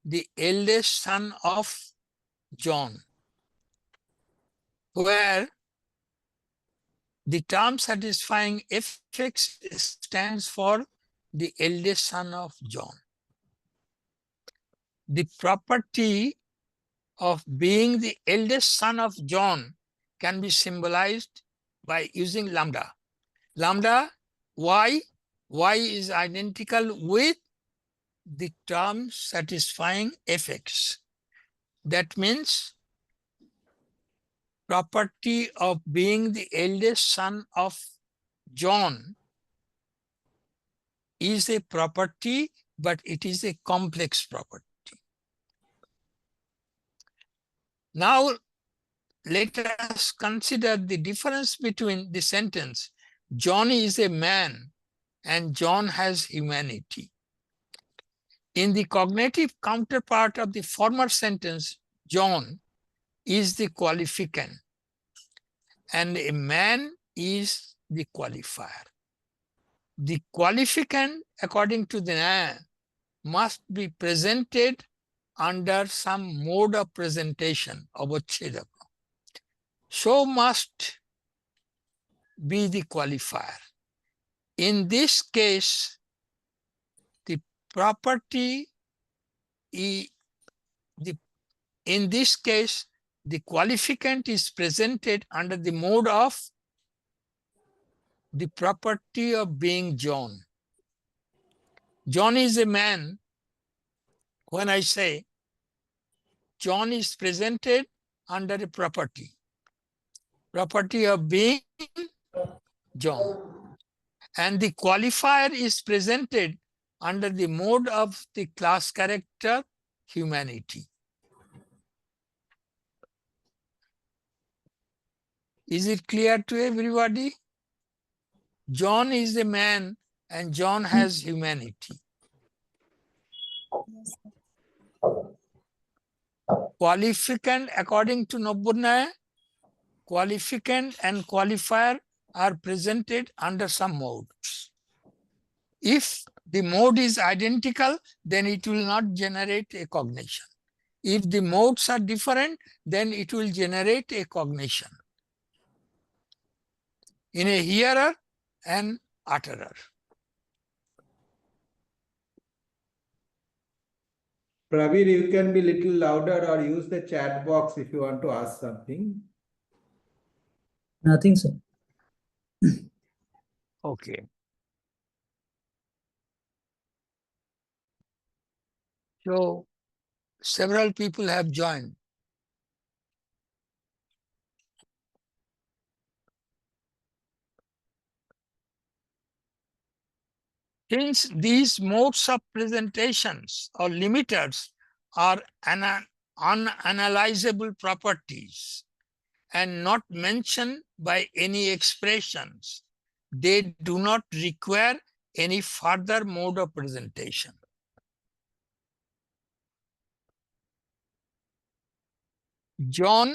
the eldest son of John, where the term satisfying fx stands for the eldest son of John. The property of being the eldest son of John can be symbolized by using lambda. Lambda, y is identical with the term satisfying fx. That means property of being the eldest son of John is a property, but it is a complex property. Now, let us consider the difference between the sentence, John is a man and John has humanity. In the cognitive counterpart of the former sentence, John is the qualificand and a man is the qualifier. The qualificand, according to the Naiyāyika, must be presented under some mode of presentation, avachedaka. So must be the qualifier. In this case, the property in this case, the qualificant is presented under the mode of the property of being John. John is a man. When I say John is presented under a property of being John. And the qualifier is presented under the mode of the class character humanity. Is it clear to everybody? John is a man and John has humanity. Qualificant, according to Nobunaya, qualificant and qualifier are presented under some modes. If the mode is identical, then it will not generate a cognition. If the modes are different, then it will generate a cognition in a hearer and utterer. Pravir, you can be little louder or use the chat box if you want to ask something. Nothing, sir. Okay. So several people have joined. Since these modes of presentations or limiters are unanalyzable properties and not mentioned by any expressions, they do not require any further mode of presentation. John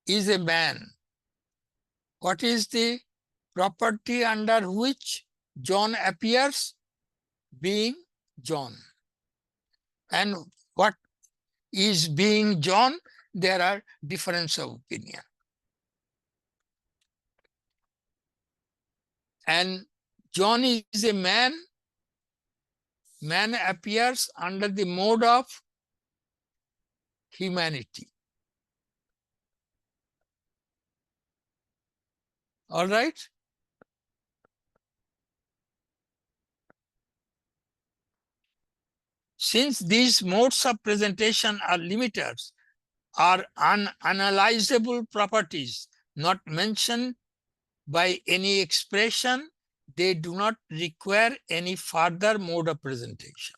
is a man. What is the property under which John appears? Being John. And what is being John? There are differences of opinion. And John is a man. Man appears under the mode of humanity. All right? Since these modes of presentation are limiters, are unanalyzable properties, not mentioned by any expression, they do not require any further mode of presentation.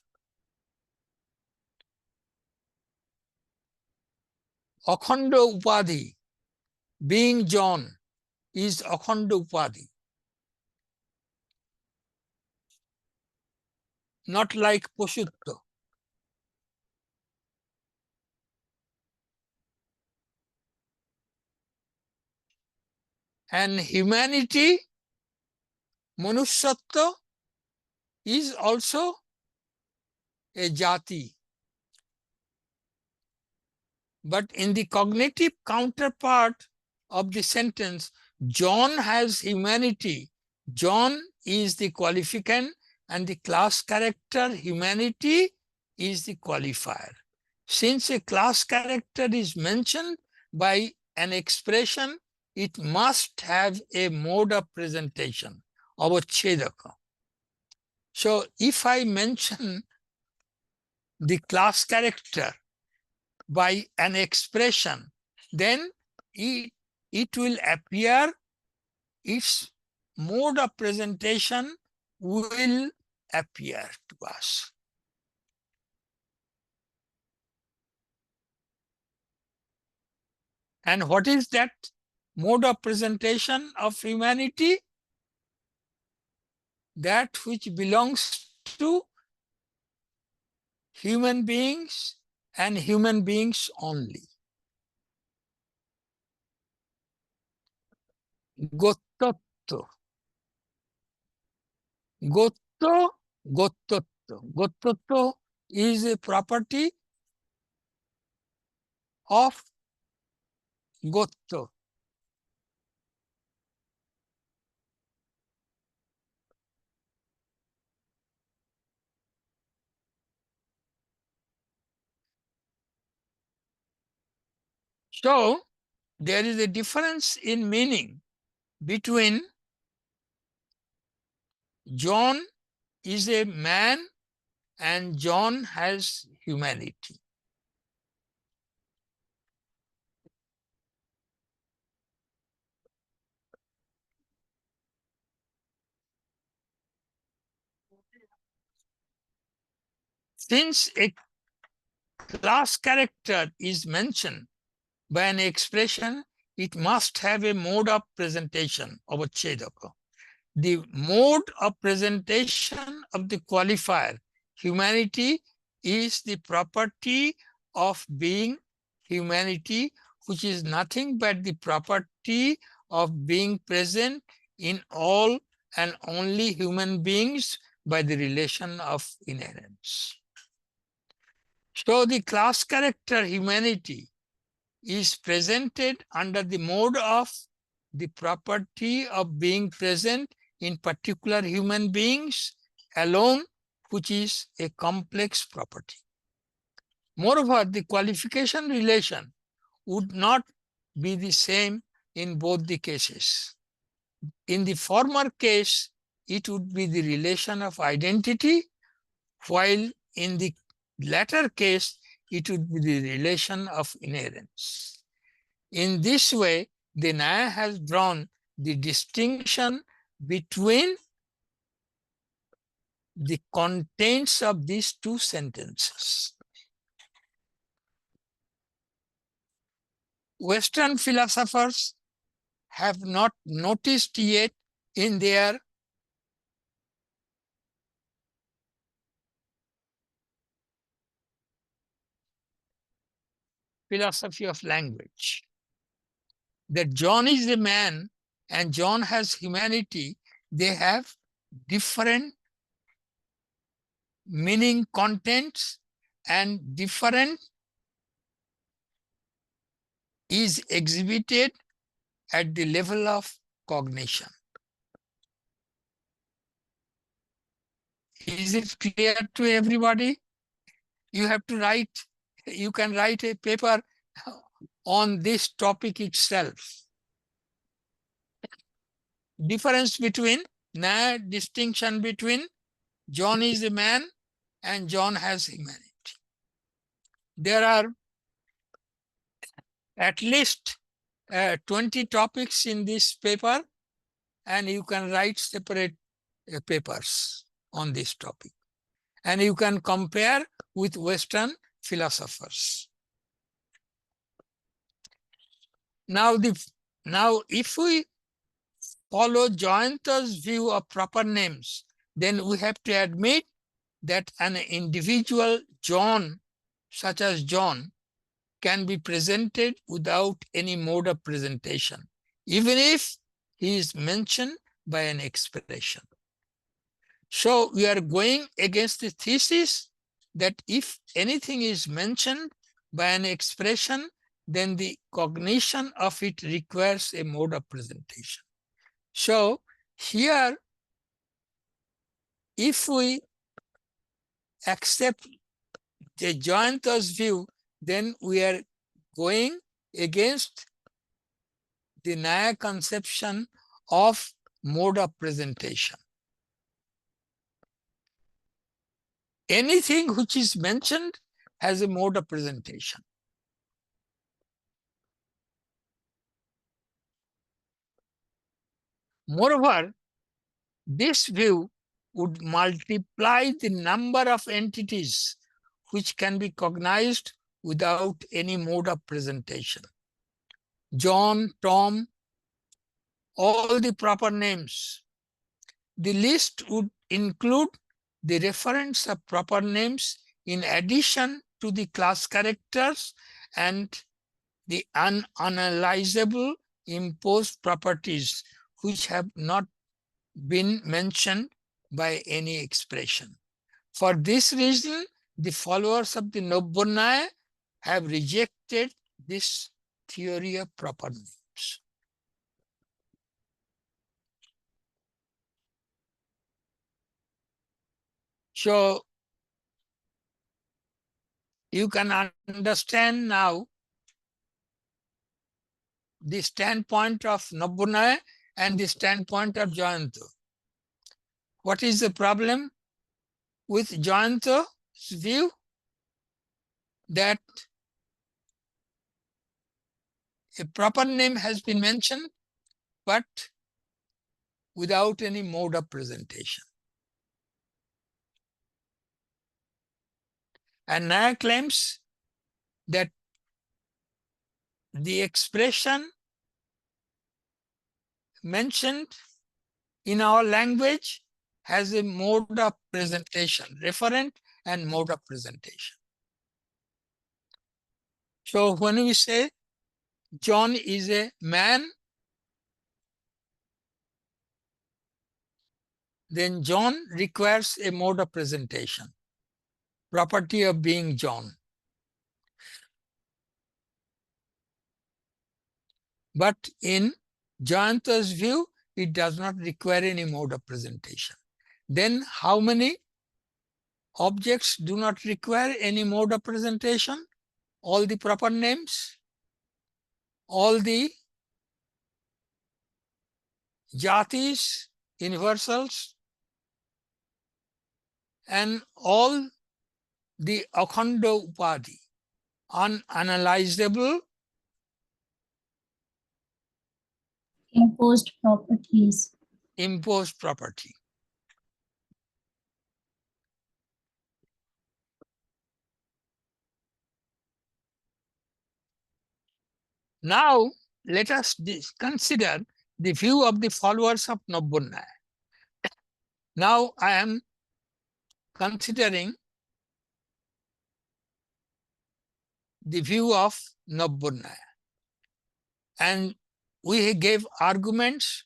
Akhanda Upadhi, being John, is Akhanda Upadhi. Not like Poshutto. And humanity, Manushyattva, is also a jati. But in the cognitive counterpart of the sentence, John has humanity. John is the qualificant and the class character humanity is the qualifier. Since a class character is mentioned by an expression, it must have a mode of presentation, avachedaka. So if I mention the class character by an expression, then it will appear, its mode of presentation will appear to us. And what is that mode of presentation of humanity? That which belongs to human beings and human beings only. Gottotto. Gotto, gottotto. Gottotto is a property of gotto. So there is a difference in meaning between John is a man and John has humanity. Since a class character is mentioned by an expression, it must have a mode of presentation of a chedaka. The mode of presentation of the qualifier humanity is the property of being humanity, which is nothing but the property of being present in all and only human beings by the relation of inherence. So the class character humanity is presented under the mode of the property of being present in particular human beings alone, which is a complex property. Moreover, the qualification relation would not be the same in both the cases. In the former case, it would be the relation of identity, while in the latter case, it would be the relation of inherence. In this way, the Nyaya has drawn the distinction between the contents of these two sentences. Western philosophers have not noticed yet in their philosophy of language that John is a man and John has humanity. They have different meaning contents and different is exhibited at the level of cognition. Is it clear to everybody? You have to write, you can write a paper on this topic itself. Difference between, distinction between John is a man and John has humanity. There are at least 20 topics in this paper, and you can write separate papers on this topic. And you can compare with Western philosophers. Now, if we follow Jayanta's view of proper names, then we have to admit that an individual John, such as John, can be presented without any mode of presentation, even if he is mentioned by an expression. So we are going against the thesis that if anything is mentioned by an expression, then the cognition of it requires a mode of presentation. So here, if we accept the Jayanta's view, then we are going against the Nyaya conception of mode of presentation. Anything which is mentioned has a mode of presentation. Moreover, this view would multiply the number of entities which can be cognized without any mode of presentation. John, Tom, all the proper names. The list would include the reference of proper names in addition to the class characters and the unanalyzable imposed properties which have not been mentioned by any expression. For this reason, the followers of the Nobya have rejected this theory of proper names. So you can understand now the standpoint of Nobunaya and the standpoint of Jayanta. What is the problem with Jayanta's view? That a proper name has been mentioned, but without any mode of presentation. And Naya claims that the expression mentioned in our language has a mode of presentation, referent and mode of presentation. So when we say John is a man, then John requires a mode of presentation, property of being John. But in Jayanta's view, it does not require any mode of presentation. Then how many objects do not require any mode of presentation? All the proper names, all the jatis, universals, and all the akhanda upadhi, unanalyzable Imposed properties. imposed property. Now, let us consider the view of the followers of Nobunaya. Now, I am considering the view of Nobunaya. And we gave arguments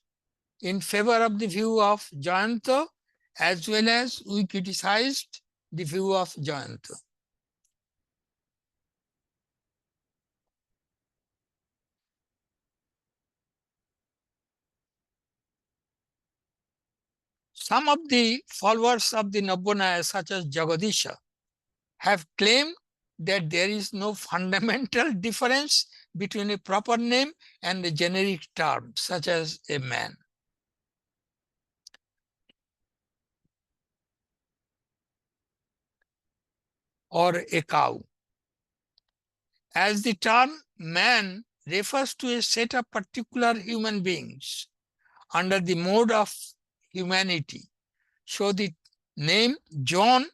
in favor of the view of Jayanta, as well as we criticized the view of Jayanta. Some of the followers of the Nobunaya, such as Jagadisha, have claimed that there is no fundamental difference between a proper name and a generic term, such as a man. Or a cow. As the term man refers to a set of particular human beings under the mode of humanity, so the name John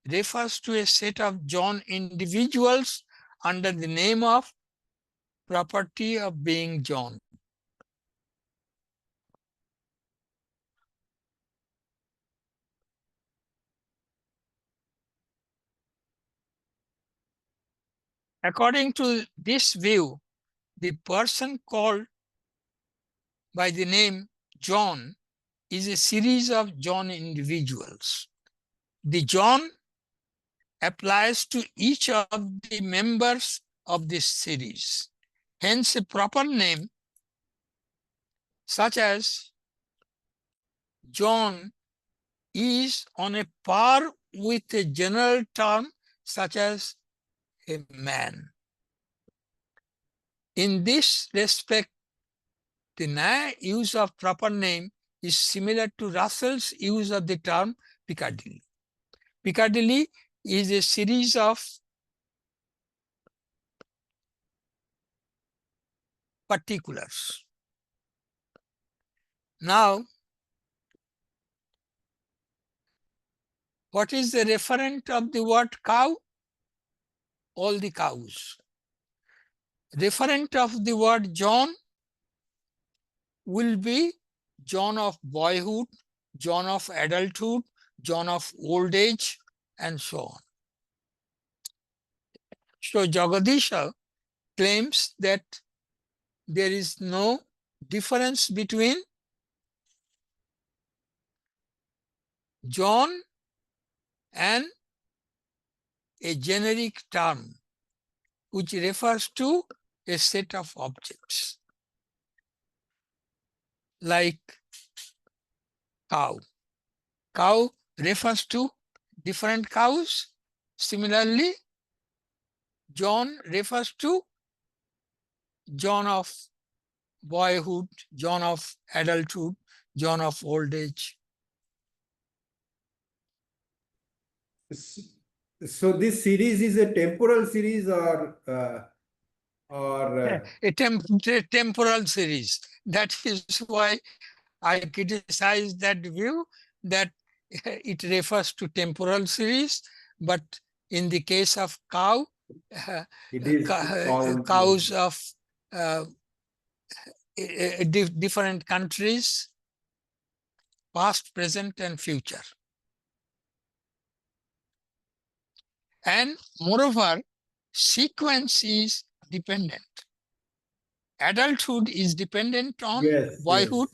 refers to a set of John individuals under the name of property of being John. According to this view, the person called by the name John is a series of John individuals. The John applies to each of the members of this series. Hence, a proper name such as John is on a par with a general term such as a man. In this respect, the Naya use of proper name is similar to Russell's use of the term Piccadilly. Piccadilly is a series of particulars. Now, what is the referent of the word cow? All the cows. Referent of the word John will be John of boyhood, John of adulthood, John of old age, and so on. So Jagadisha claims that there is no difference between John and a generic term which refers to a set of objects like cow. Cow refers to different cows. Similarly, John refers to John of boyhood, John of adulthood, John of old age. So this series is a temporal series or A temporal series. That is why I criticize that view, that it refers to temporal series, but in the case of cow, it is all cows of different countries, past, present, and future. And moreover, sequence is dependent. Adulthood is dependent on boyhood,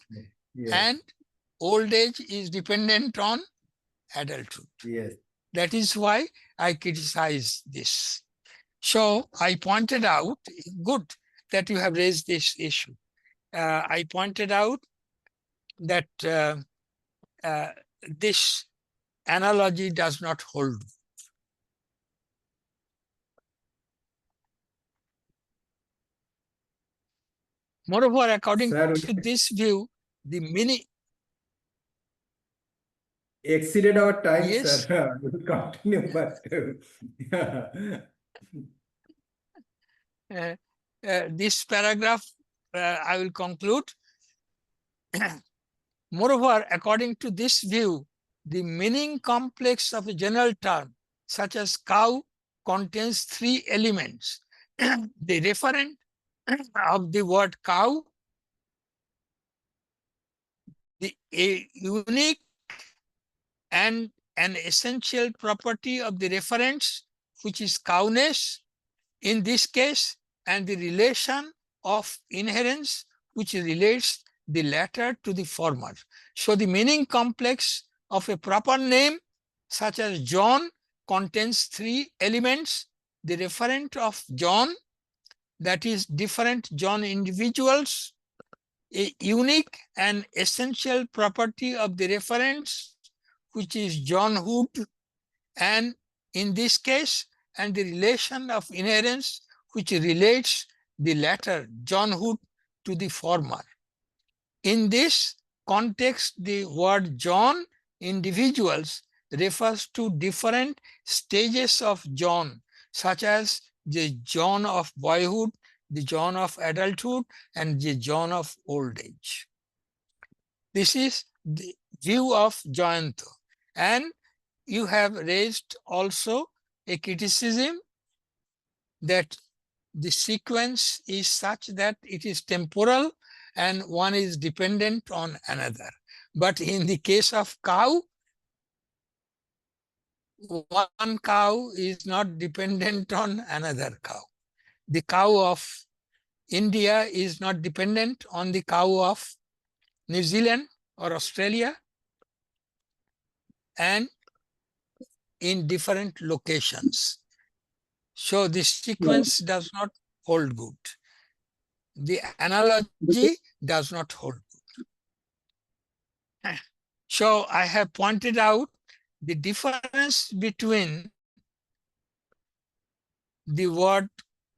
and old age is dependent on adulthood. Yes. That is why I criticize this. So I pointed out, good that you have raised this issue. I pointed out that this analogy does not hold. Moreover, according to this view, the meaning exceeded our time, yes. sir. We will continue, but this paragraph I will conclude. Moreover, according to this view, the meaning complex of a general term, such as cow, contains three elements. The referent of the word cow, a unique and an essential property of the reference, which is cowness in this case, and the relation of inherence, which relates the latter to the former. So the meaning complex of a proper name, such as John, contains three elements: the referent of John, that is different John individuals, a unique and essential property of the reference, which is Johnhood, and in this case, and the relation of inherence, which relates the latter, Johnhood, to the former. In this context, the word John individuals refers to different stages of John, such as the John of boyhood, the John of adulthood, and the John of old age. This is the view of Jayanto. And you have raised also a criticism that the sequence is such that it is temporal and one is dependent on another. But in the case of cow, one cow is not dependent on another cow. The cow of India is not dependent on the cow of New Zealand or Australia, and in different locations. So the sequence does not hold good. The analogy does not hold good. So I have pointed out the difference between the word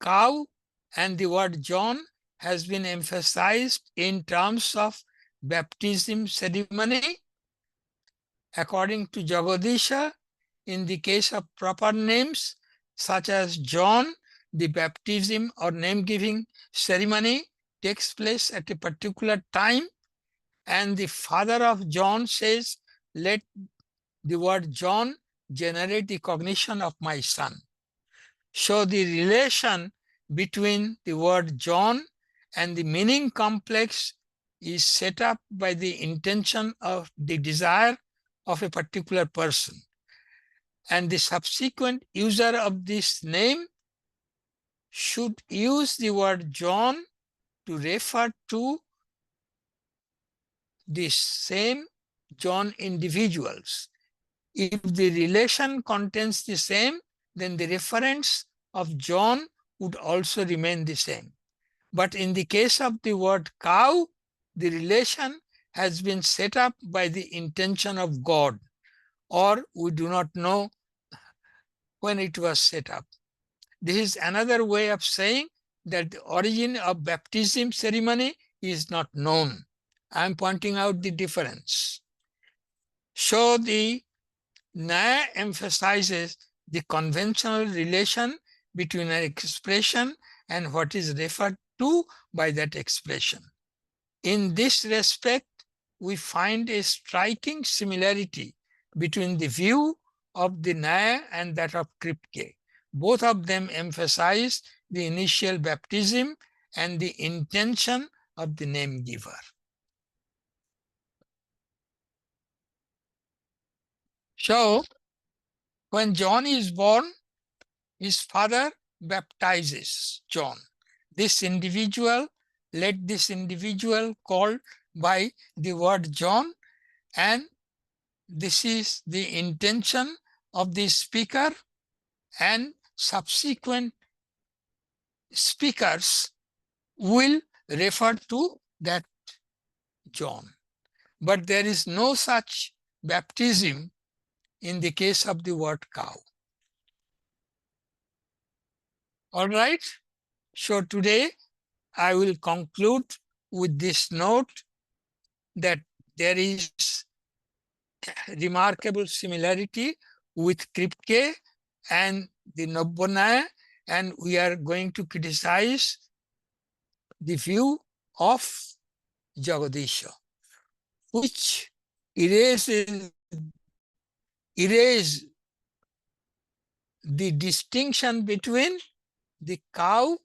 cow and the word John has been emphasized in terms of baptism ceremony. According to Jagadisha, in the case of proper names such as John, the baptism or name-giving ceremony takes place at a particular time, and the father of John says, let the word John generate the cognition of my son. So the relation between the word John and the meaning complex is set up by the intention of the desire of a particular person. And the subsequent user of this name should use the word John to refer to the same John individuals. If the relation contains the same, then the reference of John would also remain the same. But in the case of the word cow, the relation has been set up by the intention of God, or we do not know when it was set up. This is another way of saying that the origin of baptism ceremony is not known. I am pointing out the difference. So the Nyaya emphasizes the conventional relation between an expression and what is referred to by that expression. In this respect, we find a striking similarity between the view of the Nyaya and that of Kripke. Both of them emphasize the initial baptism and the intention of the name giver. So, when John is born, his father baptizes John. This individual, let this individual called by the word John, and this is the intention of the speaker, and subsequent speakers will refer to that John. But there is no such baptism in the case of the word cow. All right. So today I will conclude with this note that there is remarkable similarity with Kripke and the Nobonaya, and we are going to criticize the view of Jagadisha, which erases the distinction between the cow,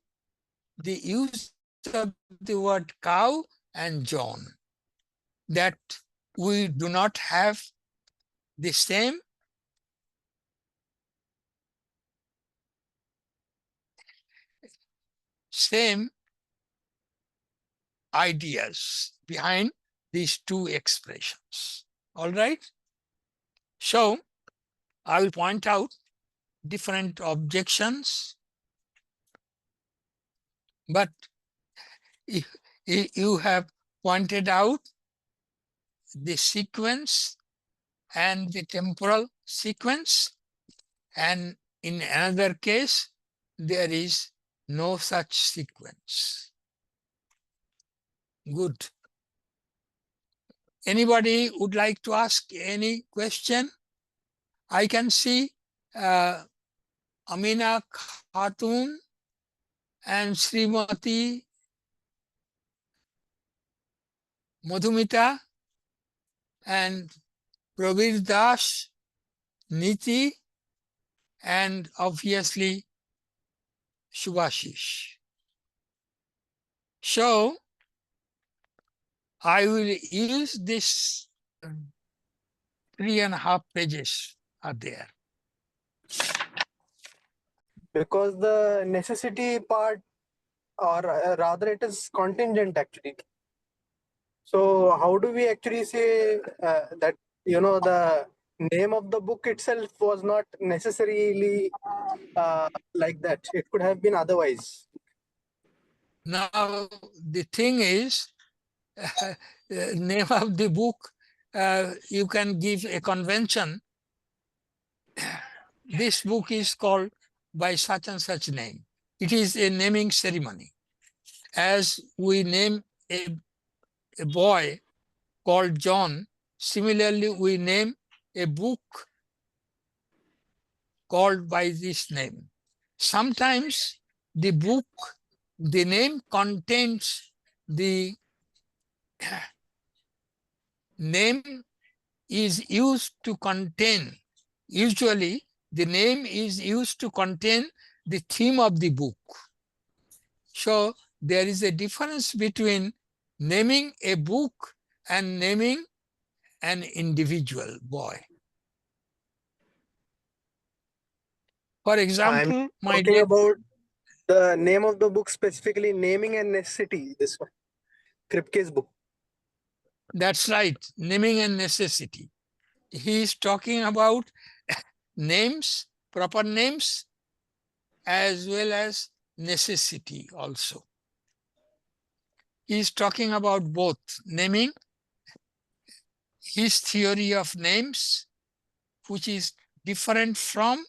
the use of the word cow, and John, that we do not have the same ideas behind these two expressions. All right. So I will point out different objections, but you have pointed out the sequence and the temporal sequence, and in another case, there is no such sequence. Good. Anybody would like to ask any question? I can see Amina Khatun and Srimati Madhumita and Prabir Das, Niti, and obviously Subhashis. So I will use this 3.5 pages are there. Because the necessity part, or rather it is contingent actually. So how do we actually say that, the name of the book itself was not necessarily like that? It could have been otherwise. Now, the thing is, name of the book, you can give a convention. This book is called by such and such name. It is a naming ceremony. As we name a boy called John, similarly we name a book called by this name. Sometimes the book, the name contains the name is used to contain, usually the name is used to contain the theme of the book. So there is a difference between naming a book and naming an individual boy. For example, my Talking dear, about the name of the book, specifically naming and necessity, this one, Kripke's book. That's right, naming and necessity. He is talking about names, proper names, as well as necessity also. He is talking about both naming, his theory of names, which is different from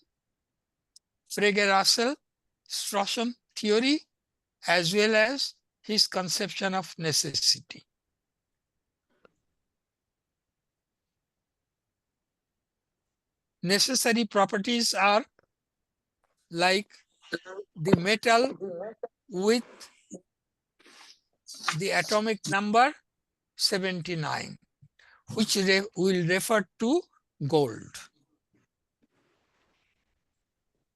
Frege Russell Strauss theory, as well as his conception of necessity. Necessary properties are like the metal with the atomic number 79, which will refer to gold.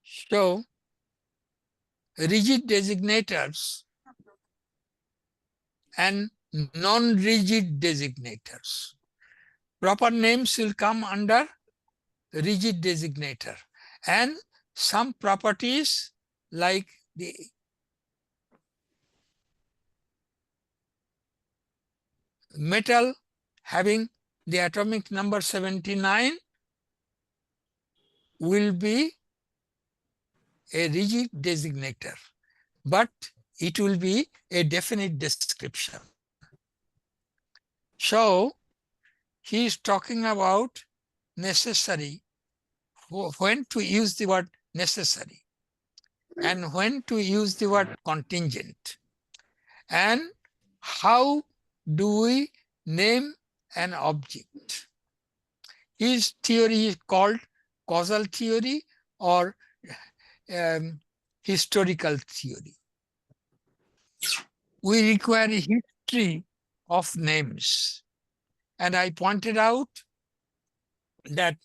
So, rigid designators and non-rigid designators. Proper names will come under rigid designator, and some properties like the metal having the atomic number 79 will be a rigid designator, but it will be a definite description. So he is talking about necessary, when to use the word necessary and when to use the word contingent, and how do we name an object. His theory is called causal theory or historical theory. We require a history of names. And I pointed out that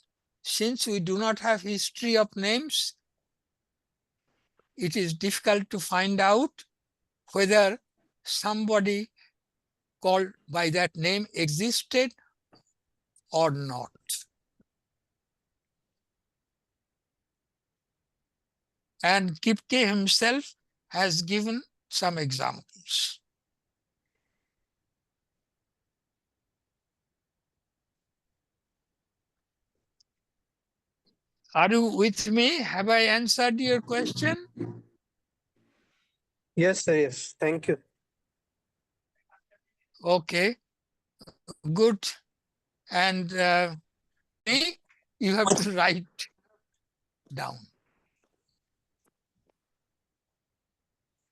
since we do not have history of names, it is difficult to find out whether somebody called by that name existed or not. And Kipke himself has given some examples. Are you with me? Have I answered your question? Yes, sir. Yes. Thank you. Okay, good. And you have to write down.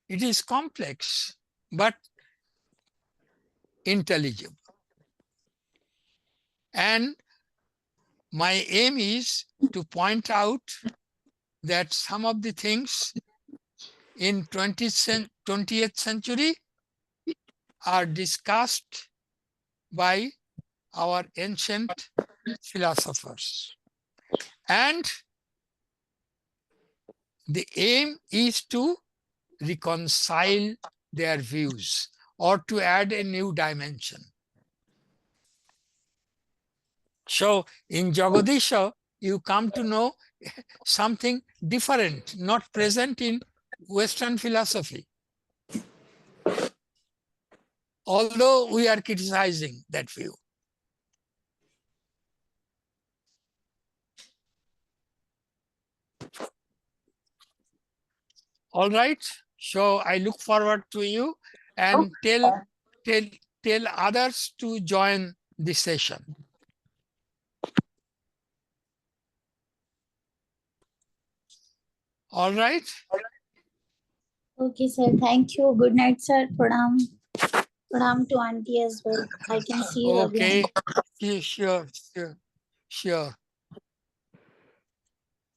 It is complex, but intelligible. And my aim is to point out that some of the things in 20th century are discussed by our ancient philosophers. And the aim is to reconcile their views or to add a new dimension. So in Jagadisha, you come to know something different, not present in Western philosophy. Although we are criticizing that view. All right. So I look forward to you and tell others to join the session. All right. Okay, sir. Thank you. Good night, sir. Pradam. Pradam to auntie as well. I can see you again. Okay. Sure.